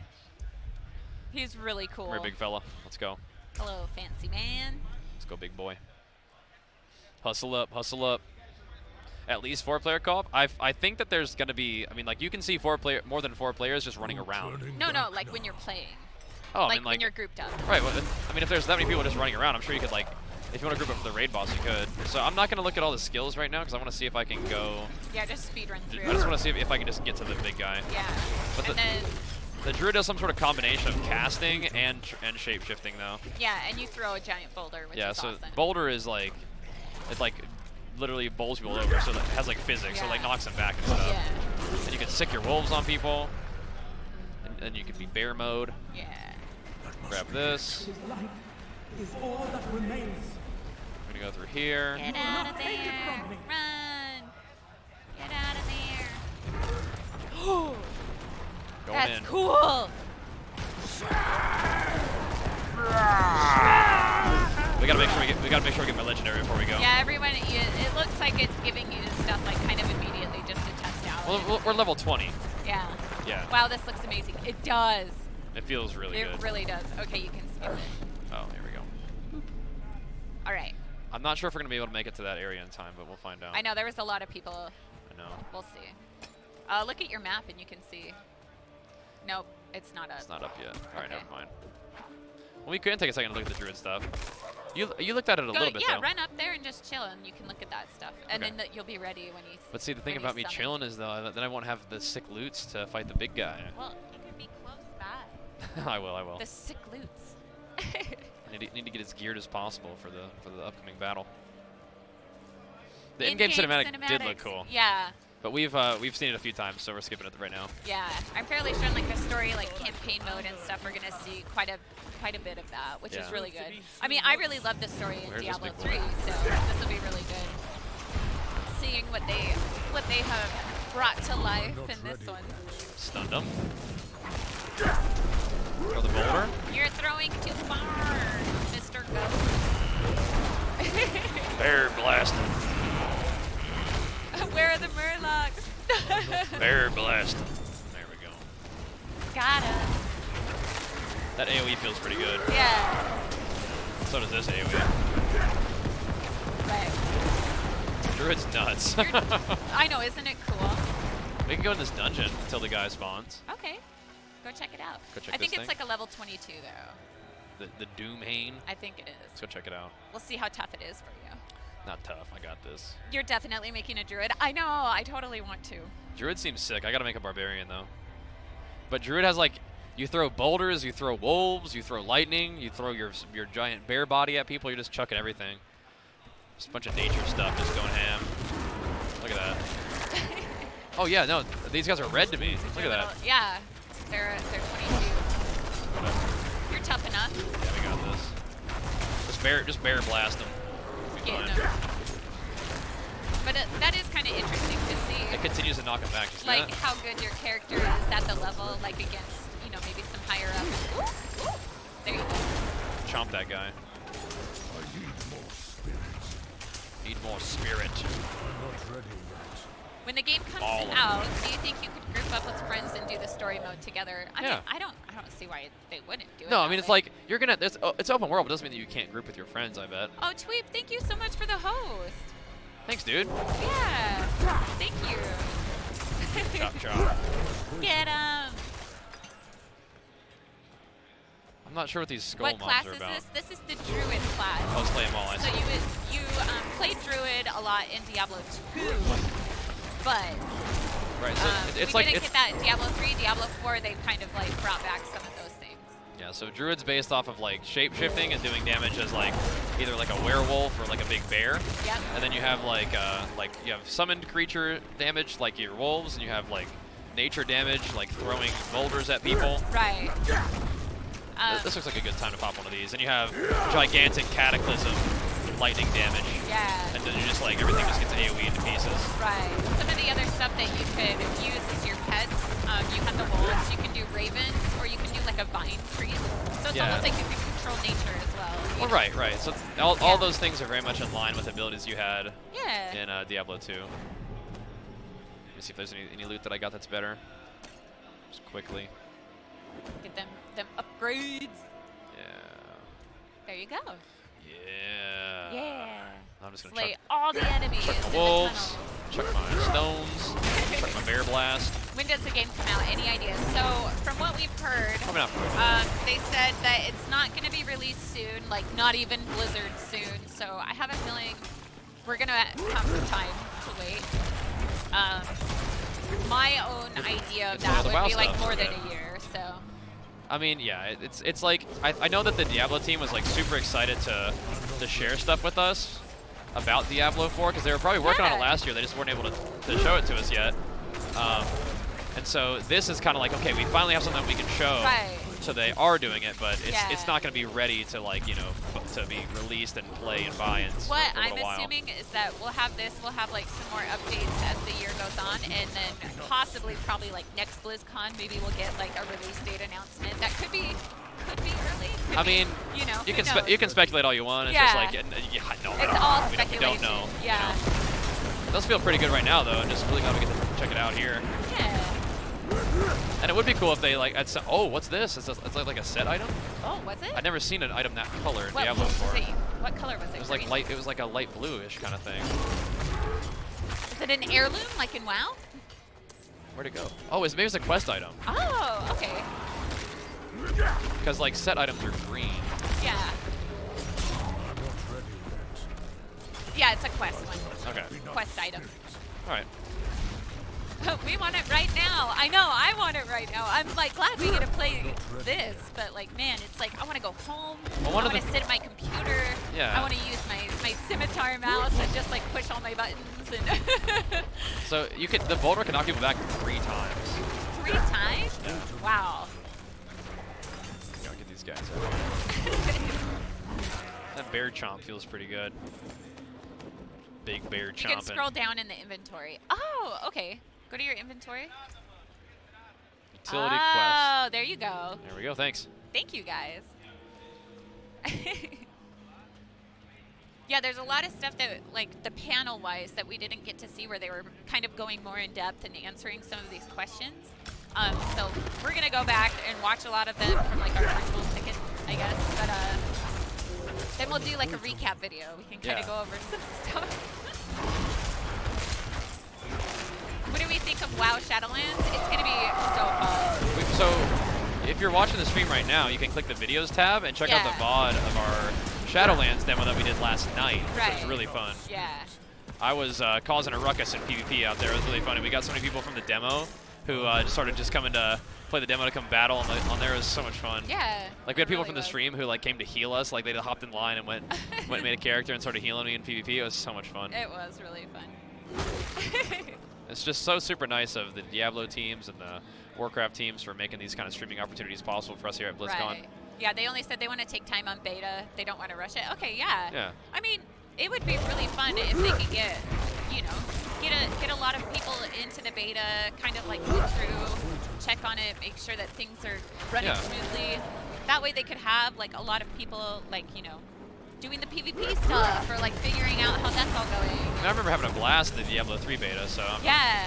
He's really cool. Very big fella. Let's go. Hello, fancy man. Let's go, big boy. Hustle up. Hustle up. At least 4-player co-op. I think that there's gonna be. I mean, like you can see more than 4 players just running around. No, like when you're playing. Oh, I like mean, when you're grouped up. Right. Well, I mean, if there's that many people just running around, I'm sure you could like. If you want to group up for the raid boss, you could. So I'm not gonna look at all the skills right now because I want to see if I can go. Yeah, just speed run through. I just want to see if I can just get to the big guy. Yeah. But And then the druid does some sort of combination of casting and shape shifting though. yeah, and you throw a giant boulder, which Yeah. is So awesome. boulder is like, it like literally bowls people over, so it has like physics, so it like Yeah. knocks them back and stuff. Yeah. And you can sick your wolves on people, and you can be bear mode. Yeah. Grab this. His life is all that remains. I'm gonna go through here. Get out of Take it there! from me. Run! Get out of there! Going That's in. cool! We gotta make sure we get my legendary before we go. Yeah, everyone, it looks like it's giving you stuff like kind of immediately just to test out. Well, we're level 20. Yeah. Yeah. Wow, this looks amazing. It does. It feels really good. It really does. Okay, you can skip it. Oh, here we go. All right. I'm not sure if we're gonna be able to make it to that area in time, but we'll find out. I know there was a lot of people. I know. We'll see. Look at your map and you can see. Nope, it's not up. It's not up yet. All right, Okay. never mind. Well, we can take a second to look at the druid stuff. You looked at it a little bit yeah, though. run up there and just chill, and you can look at that stuff, and Okay. then you'll be ready when you. But see, the thing when you about me summon. chilling is though, then I won't have the sick loots to fight the big guy. Well, you can be close by. I will. The sick loots. I need to get as geared as possible for the upcoming battle. The in-game cinematic did look cinematics, cool. Yeah. But we've seen it a few times, so we're skipping it right now. Yeah, I'm fairly sure in like the story, like campaign mode and stuff, we're gonna see quite a bit of that, which is Yeah. really good. I mean, I really love the story in Where's this Diablo big boy? 3, so this will be really good. Seeing what they have brought to life in this one. Stunned him. Throw the boulder. You're throwing too far, Mr. Ghost. Bear blast. Where are the murlocs? Bear blast. There we go. Got him. That AoE feels pretty good. Yeah. So does this AoE. Right. Druid's nuts. I know, isn't it cool? We can go in this dungeon until the guy spawns. Okay. Go check it out. Go check I think this it's thing? like a level 22 though. The Doomhane. I think it Let's is. go check it out. We'll see how tough it is for you. Not tough. I got this. You're definitely making a druid. I know. I totally want to. Druid seems sick. I gotta make a barbarian though. But Druid has like, you throw boulders, you throw wolves, you throw lightning, you throw your giant bear body at people. You're just chucking everything. Just a bunch of nature stuff, just going ham. Look at that. Oh yeah, no, these guys are red to me. Look at that. Yeah. They're 22. You're tough enough. Yeah, we got this. Just bear blast them. Be Getting fine. them. But that is kind of interesting to see. It continues to knock him back. Just Like how good your character is at the level, like against, you know, maybe some higher up. Ooh, ooh. There you go. Chomp that guy. I need more spirit. Need more spirit. I'm not ready yet. When the game comes All of them. out, do you think you could group up with friends and do the story mode together? I mean, Yeah. I don't see why they wouldn't do it. No, I that mean it's way. like you're gonna. It's open world, but it doesn't mean that you can't group with your friends. I bet. Oh, Tweep, thank you so much for the host. Thanks, dude. Yeah, thank you. Chop chop. Get 'em. I'm not sure what these skull What mobs class are is about. this? This is the Druid class. I'll just play them all. I So see. you played Druid a lot in Diablo 2, but Right. So it's we like didn't get that in Diablo 3, Diablo 4. They've kind of like brought back some of those things. yeah. So Druid's based off of like shape shifting and doing damage as like either like a werewolf or like a big bear. Yep. And then you have like you have summoned creature damage like your wolves, and you have like nature damage like throwing boulders at people. Right. This looks like a good time to pop one of these. And you have gigantic cataclysm lightning damage. Yeah. And then you just like everything just gets AoE into pieces. Right. Some of the other stuff that you could use is your pets. You have the wolves. You can do ravens, or you can do like a vine priest. So it's Yeah. almost like you can control nature as well. Well, right. So all those things are very much in line with abilities you had Yeah. in Diablo 2. Let me see if there's any loot that I got that's better. Just quickly. Get them upgrades. Yeah. There you go. Yeah. Yeah. I'm just gonna Slay all the enemies chuck in my the wolves, tunnel. chuck my stones, chuck my bear blast. When does the game come out? Any ideas? So from what we've heard, Coming out. they said that it's not going to be released soon, like not even Blizzard soon. So I have a feeling we're going to have some time to wait. My own idea of It's one of that the would WoW be like stuff, more so than yeah. a year. So I mean, yeah, it's like I know that the Diablo team was like super excited to share stuff with us about Diablo 4 because they were probably working on it Yeah. last year. They just weren't able to show it to us yet. And so this is kind of like, okay, we finally have something that we can show. Right. So they are doing it, but it's Yeah. not going to be ready to like to be released and play and buy and what for a I'm little while. assuming is that we'll have like some more updates as the year goes on, and then possibly probably like next BlizzCon maybe we'll get like a release date announcement. That could be early. Probably. I mean, you know, you who can knows? you can speculate all you want. It's Yeah. just like, yeah, no, I It's don't all know. We speculation. don't know. Yeah. It does feel pretty good right now, though, and just really glad we get to check it out here. Yeah. And it would be cool if they like. Oh, what's this? It's like a set item. Oh, was it? I'd never seen an item that color in What, Diablo was 4. it? What color was it? It was like Green? light. It was like a light bluish kind of thing. Is it an heirloom like in WoW? Where'd it go? Oh, maybe it's a quest item. Oh, okay. Because like set items are green. Yeah. I'm not ready yet. Yeah, it's a quest one. Okay. Quest item. All right. We want it right now. I know, I want it right now. I'm like glad we get to play this, but like, man, it's like I want to go home. Well, I one of want to the- sit at my computer. Yeah. I want to use my scimitar mouse and just like push all my buttons and So you could the boulder can knock people back 3 times. 3 times. Yeah. Wow. Gotta get these guys out. That bear chomp feels pretty good. Big bear You can chomping. scroll down in the inventory. Oh, okay. Go to your inventory. Utility oh, quest. there you go. There we go. Thanks. Thank you, guys. Yeah, there's a lot of stuff that, like, the panel-wise that we didn't get to see where they were kind of going more in depth and answering some of these questions. So we're going to go back and watch a lot of them from, like, our virtual ticket, I guess. But then we'll do, like, a recap video. We can kind of Yeah. go over some stuff. What do we think of WoW Shadowlands? It's going to be so fun. So if you're watching the stream right now, you can click the videos tab and check out the VOD of our Shadowlands demo that we did last night. Right. It was really fun. Yeah. I was causing a ruckus in PvP out there. It was really funny. We got so many people from the demo who just coming to play the demo to come battle on there. It was so much fun. Yeah. Like we had people really from the was. stream who like came to heal us. Like they hopped in line and went and made a character and started healing me in PvP. It was so much fun. It was really fun. It's just so super nice of the Diablo teams and the Warcraft teams for making these kind of streaming opportunities possible for us here at BlizzCon. Right. Yeah, they only said they want to take time on beta. They don't want to rush it. Okay, yeah. Yeah. I mean, it would be really fun if they could get, you know, get a lot of people into the beta, kind of like go through, check on it, make sure that things are running Yeah. smoothly. That way they could have like a lot of people like, you know, doing the PvP stuff or like figuring out how that's all going. I remember having a blast in the Diablo 3 beta, so Yeah.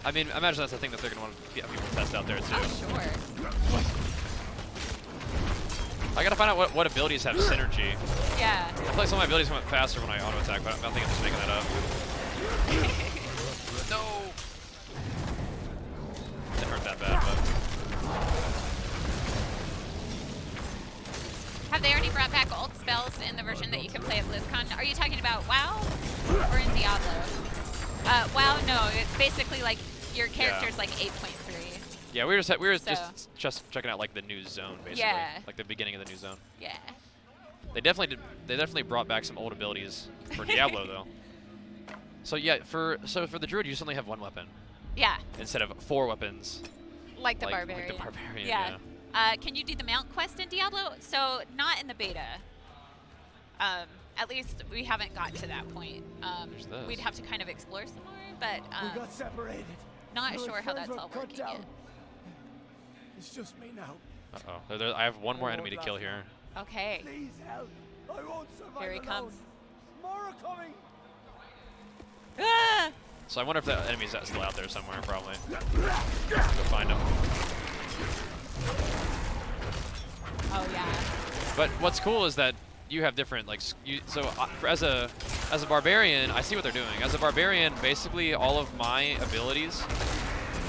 I mean, I imagine that's the thing that they're going to want to get people to test out there too. Oh, sure. I got to find out what abilities have synergy. Yeah. I feel like some of my abilities went faster when I auto attack, but I think I'm just making that up. No. Didn't hurt that bad, but Have they already brought back ult spells in the version that you can play at BlizzCon? Are you talking about WoW or in Diablo? WoW, no. It's basically like your character's like 8.3. yeah, we were So- just checking out like the new zone, basically, Yeah. like the beginning of the new zone. Yeah. They definitely brought back some old abilities for Diablo though. So yeah, for the Druid, you just only have 1 weapon Yeah. instead of 4 weapons. Like the Like Barbarian. the Barbarian, Yeah. Can you do the mount quest in Diablo? So not in the beta. At least we haven't gotten to that point. There's this. We'd have to kind of explore some more, but We got separated. not My sure how friends that's were all cut working down. yet. It's just me now. Uh-oh. I have 1 more enemy to kill here. Okay. Please help. I won't survive Here he alone. comes. More are coming. Ah! So I wonder if that enemy's still out there somewhere, probably. Go find him. Oh yeah. But what's cool is that you have different, like, as a Barbarian, I see what they're doing. As a Barbarian, basically all of my abilities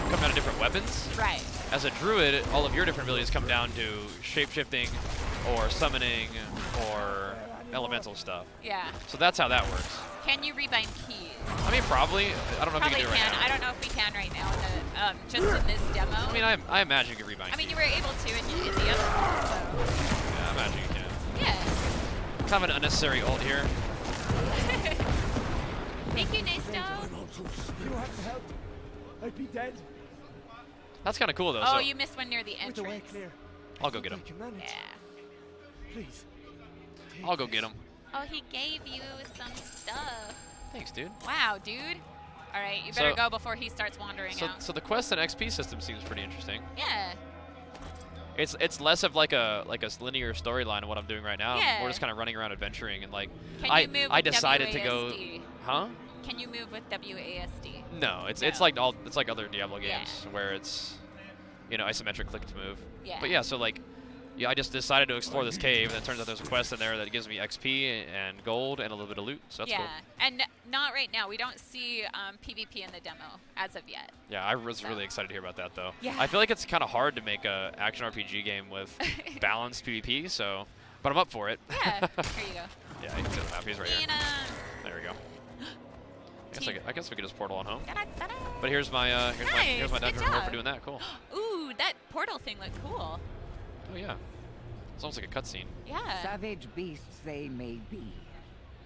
come down to different weapons. Right. As a Druid, all of your different abilities come down to shape-shifting or summoning or elemental stuff. Yeah. So that's how that works. Can you rebind keys? I mean, probably. I don't know if Probably you can do it right can. now. I don't know if we can right now. In the, just in this demo. I mean, I imagine you can rebind. I mean, keys. you were able to in the other one. So. Yeah, I imagine you can. Yeah. Kind of an unnecessary ult here. Thank you, Nasto. You have to help. I'd be dead. That's kind of cool, though. Oh, so you missed one near the With the way entrance. clear. I'll go get him. I can manage. Yeah. Please. I'll go get him. Oh, he gave you some stuff. Thanks, dude. Wow, dude. All right, you better So- go before he starts wandering So, out. so the quest and XP system seems pretty interesting. Yeah. It's less of like a linear storyline of what I'm doing right now. Yeah. We're just kind of running around adventuring and like Can you move I with decided to go, WASD? huh? Can you move with WASD? No, it's No. like it's like other Diablo Yeah. games where it's isometric click to move. Yeah. But yeah, so like I just decided to explore this cave, and it turns out there's a quest in there that gives me XP and gold and a little bit of loot. So that's yeah, cool. and not right now. We don't see PvP in the demo as of yet. Yeah, I was really excited to hear about that though. Yeah. I feel like it's kind of hard to make a action RPG game with balanced PvP, so but I'm up for it. Yeah, here you go. Yeah, you can see the map. He's right here. Nina. There we go. I guess we could just portal on home. Da-da-da-da. But here's my here's my Nice, good dungeon reward for job. doing that. Cool. Ooh, that portal thing looked cool. Oh yeah. It's almost like a cutscene. Yeah. Savage beasts they may be,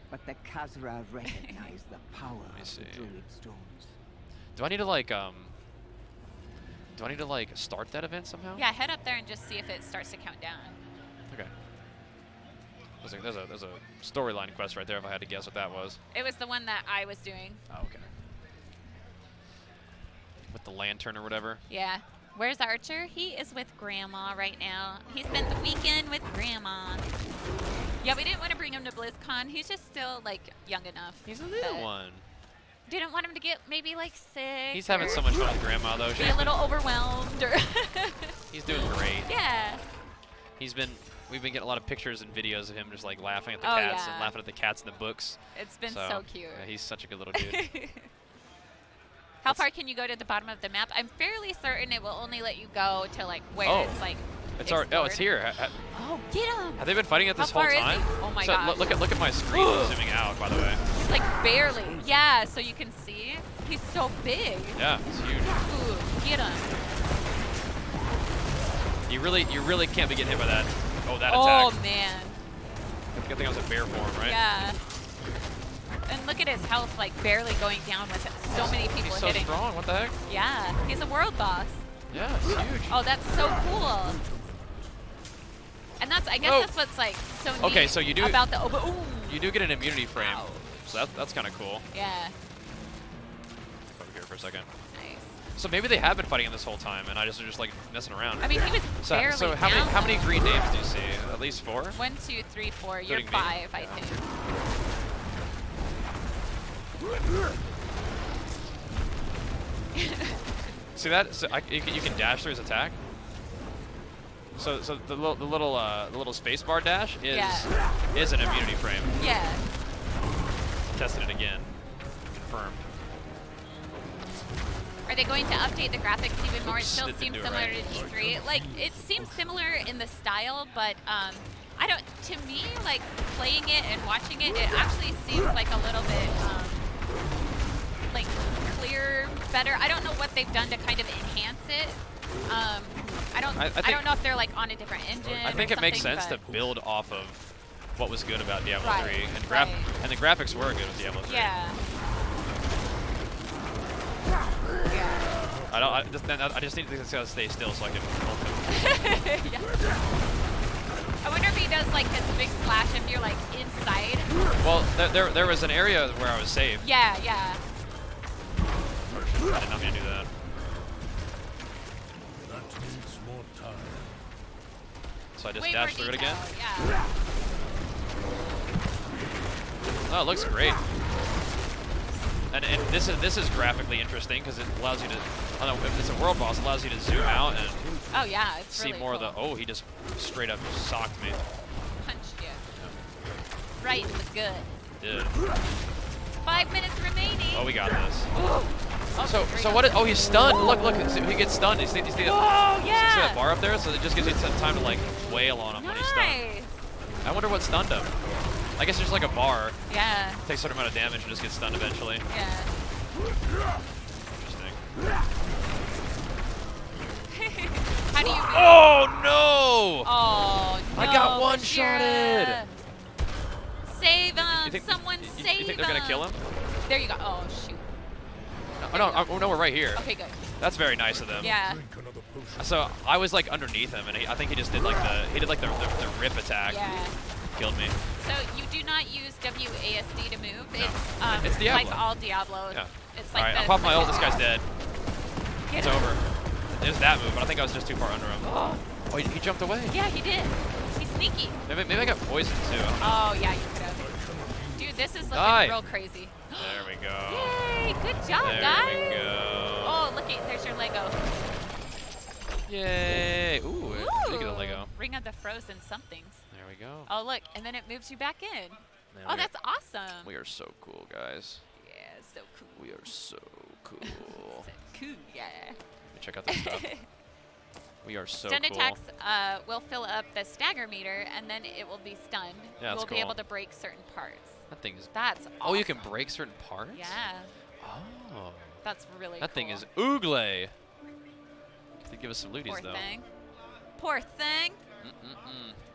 but the Khazra recognize the power me of see. the Druid stones. Do I need to like start that event somehow? Yeah, head up there and just see if it starts to count down. Okay. There's a storyline quest right there if I had to guess what that was. It was the one that I was doing. Oh, okay. With the lantern or whatever. Yeah. Where's Archer? He is with Grandma right now. He spent the weekend with Grandma. Yeah, we didn't want to bring him to BlizzCon. He's just still, like, young enough. He's a little one. Didn't want him to get maybe, like, sick. He's having or so much fun with Grandma though. be a little overwhelmed. Or He's doing great. yeah. We've been getting a lot of pictures and videos of him just like laughing at the Oh, cats yeah. and laughing at the cats in the books. It's been so cute. Yeah, he's such a good little dude. How far can you go to the bottom of the map? I'm fairly certain it will only let you go to, like, where Oh. it's, like, It's explored. it's here. Oh, get him! Have they been fighting it this How whole far is time? he? Oh my so gosh. Look at my screen zooming out, by the way. He's, like, barely. Yeah, so you can see. He's so big. Yeah, it's huge. Ooh, get him. You really can't be getting hit by that. Oh, that Oh, attack. man. Good thing I was in bear form, right? Yeah. And look at his health, like, barely going down with so many people He's so hitting. strong. What the heck? Yeah, he's a world boss. Yeah, it's huge. Oh, that's so cool. And I guess that's what's, like, so neat Okay, so you do about the ooh. You do get an immunity frame, Ouch. so that's kind of cool. Yeah. Over here for a second. Nice. So maybe they have been fighting him this whole time, and I just like messing around. I mean, he was So, barely so how down. many green names do you see? At least 4? 1, 2, 3, 4. You're Including me? 5, I Yeah. think. See that? So you can dash through his attack. So the little space bar dash is an immunity frame. Yeah. Tested it again. Confirmed. Are they going to update the graphics even more? It Oops, still didn't seems do it similar right. to E3. Like, it seems similar in the style, but I don't. To me, like playing it and watching it, it actually seems like a little bit like clear, better. I don't know what they've done to kind of enhance it. I don't know if they're like on a different engine. I think or it makes something, sense to but build off of what was good about Diablo Right, 3, and right. and the graphics were good with Diablo 3. Yeah. Yeah. I just need to stay still so I can ult him. Yeah. I wonder if he does like his big splash if you're like inside. Well, there was an area where I was safe. Yeah, yeah. I did not mean to do that. That needs more time. So I just Way dashed more through it again. detail, Yeah. Oh, it looks great. And this is graphically interesting because it allows you to, I don't know, if it's a world boss, it allows you to zoom out and Oh yeah, it's see really more cool. of the. Oh, he just straight up socked me. Punched you. Right in the gut. Did. 5 minutes remaining. Oh, we got this. Also, So what? Oh, he's stunned. Look, he gets stunned. You see Oh see that yeah. bar up there? So it just gives you some time to like wail on him when he's stunned. Nice. I wonder what stunned him. I guess there's like a bar. Yeah. Takes a certain amount of damage and just gets stunned eventually. Yeah. Interesting. How do you? Oh no! Oh no. I got Bajheera. one-shotted. Save him! You think, Someone you save think they're gonna kill him? There you go. Oh shoot. Oh no! No, we're right here. Okay, good. That's very nice of them. Yeah. Drink another potion. So I was like underneath him, and I think he just did like the rip attack. Yeah. Killed me. So you do not use WASD to move. No. It's It's Diablo. like all Diablo. Yeah. It's All like right, the, I'll pop my ult. This guy's dead. Get It's him. over. There's that move, but I think I was just too far under him. Oh, Oh, he jumped away. Yeah, he did. He's sneaky. Maybe I got poisoned too. I don't know. Oh, yeah, you could have. Dude, this is looking Die. real crazy. There we go. Yay, good job, There guys. we go. Oh, look, there's your Lego. Yay. Ooh, look at the Lego. Ring of the Frozen somethings. There we go. Oh, look, and then it moves you back in. Man, Oh, that's awesome. we are so cool, guys. Yeah, so cool. We are so cool. So cool, yeah. Let me check out this stuff. We are so Stun cool. attacks will fill up the stagger meter, and then it will be stunned. Yeah, you that's will be cool. able to break certain parts. That thing is. That's awesome. Oh, you can break certain parts? Yeah, Oh. that's really That cool. thing is oogle. They give us some looties, Poor though. thing. Poor thing.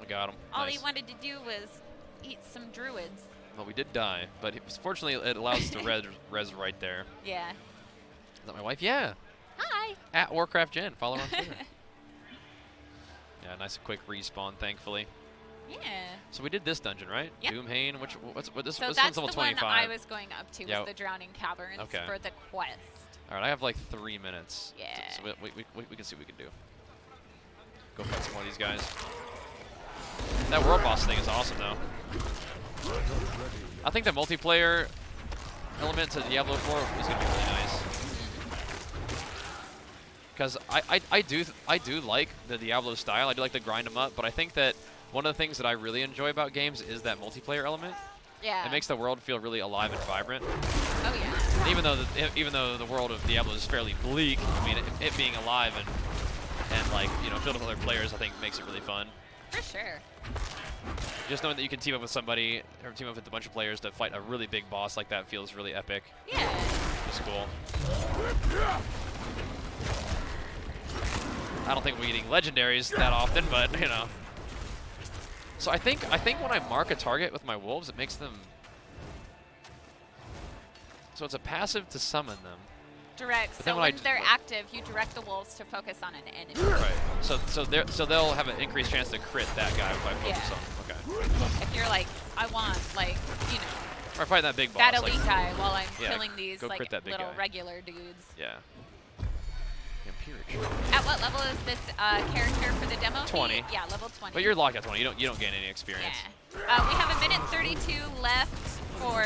We got him. All Nice. he wanted to do was eat some druids. Well, we did die, but fortunately it allows us to res right there. Yeah. Is that my wife? Yeah. Hi. At Warcraftjen. Follow her on Twitter. Yeah, nice and quick respawn, thankfully. Yeah. So we did this dungeon, right? Yep. Doomhane. This So one's that's level the one 25. I was going up to, Yeah. was the Drowning Caverns Okay. for the quest. All right, I have like 3 minutes. Yeah. So we can see what we can do. Go fight some more of these guys. That world boss thing is awesome, though. I think the multiplayer element to Diablo 4 is going to be really nice. Because I do like the Diablo style. I do like to grind them up, but I think that one of the things that I really enjoy about games is that multiplayer element. Yeah. It makes the world feel really alive and vibrant. Oh, yeah. And even though the world of Diablo is fairly bleak, I mean, it being alive and like, you know, filled with other players, I think makes it really fun. For sure. Just knowing that you can team up with somebody or team up with a bunch of players to fight a really big boss like that feels really epic. Yeah. It's cool. I don't think we're getting legendaries that often, but you know. So I think when I mark a target with my wolves, it makes them. So it's a passive to summon them. Direct. But then So when when they're active, you direct the wolves to focus on an enemy. Right. So they'll have an increased chance to crit that guy if I focus Yeah. on them. Okay. If you're like, I want, like, you know, Or fighting that big boss. that like, elite guy while I'm yeah, killing these go like crit that big little guy. regular dudes. Yeah. Peerage. At what level is this character for the demo? 20. Yeah, level 20. But you're locked at 20. You don't gain any experience. Yeah. We have 1:32 left for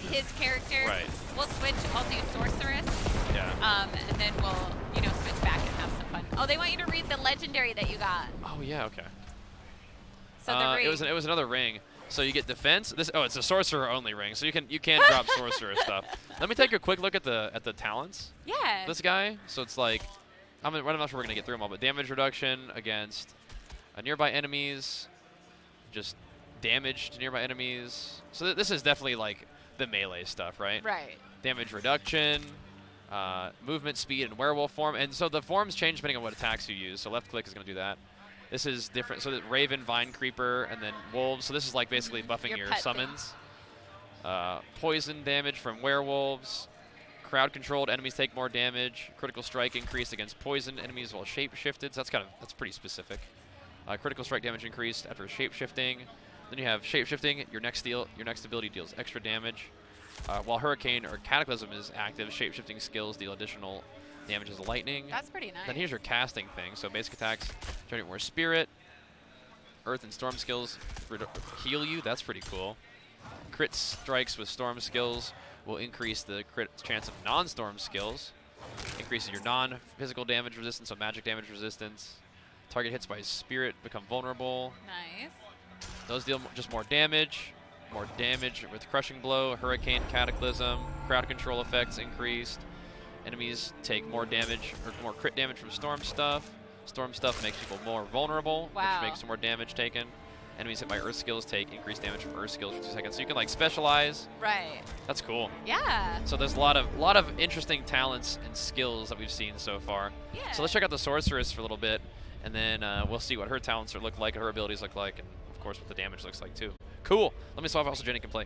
his character. Right. We'll switch. I'll do sorceress. Yeah. And then we'll, you know, switch back and have some fun. Oh, they want you to read the legendary that you got. Oh yeah. Okay. So the ring. It was another ring. So you get defense. It's a sorcerer only ring. So you can drop sorcerer stuff. Let me take a quick look at the talents. Yeah. This guy. So it's like, I'm not sure we're gonna get through them all, but damage reduction against nearby enemies, just damage to nearby enemies. So this is definitely like the melee stuff, right? Right. Damage reduction, movement speed, and werewolf form. And so the forms change depending on what attacks you use. So left click is gonna do that. This is different. So Raven, Vine Creeper, and then Wolves. So this is like basically buffing your pet summons. Poison damage from werewolves. Crowd controlled enemies take more damage. Critical strike increased against poison enemies while shape shifted. So that's pretty specific. Critical strike damage increased after shape shifting. Then you have shape shifting. Your next ability deals extra damage. While Hurricane or Cataclysm is active, shape shifting skills deal additional damage as lightning. That's pretty nice. Then here's your casting thing. So basic attacks generate more spirit. Earth and storm skills heal you. That's pretty cool. Crit strikes with storm skills will increase the crit chance of non-storm skills. Increases your non-physical damage resistance, so magic damage resistance. Target hits by spirit become vulnerable. Nice. Those deal just more damage. More damage with crushing blow, hurricane, cataclysm. Crowd control effects increased. Enemies take more damage or more crit damage from storm stuff. Storm stuff makes people more vulnerable, Wow. which makes more damage taken. Enemies hit by earth skills take increased damage from earth skills for 2 seconds. So you can like specialize. Right. That's cool. Yeah. So there's a lot of interesting talents and skills that we've seen so far. Yeah. So let's check out the sorceress for a little bit, and then we'll see what her talents look like, and her abilities look like, and of course what the damage looks like too. Cool. Let me swap out so Jenny can play.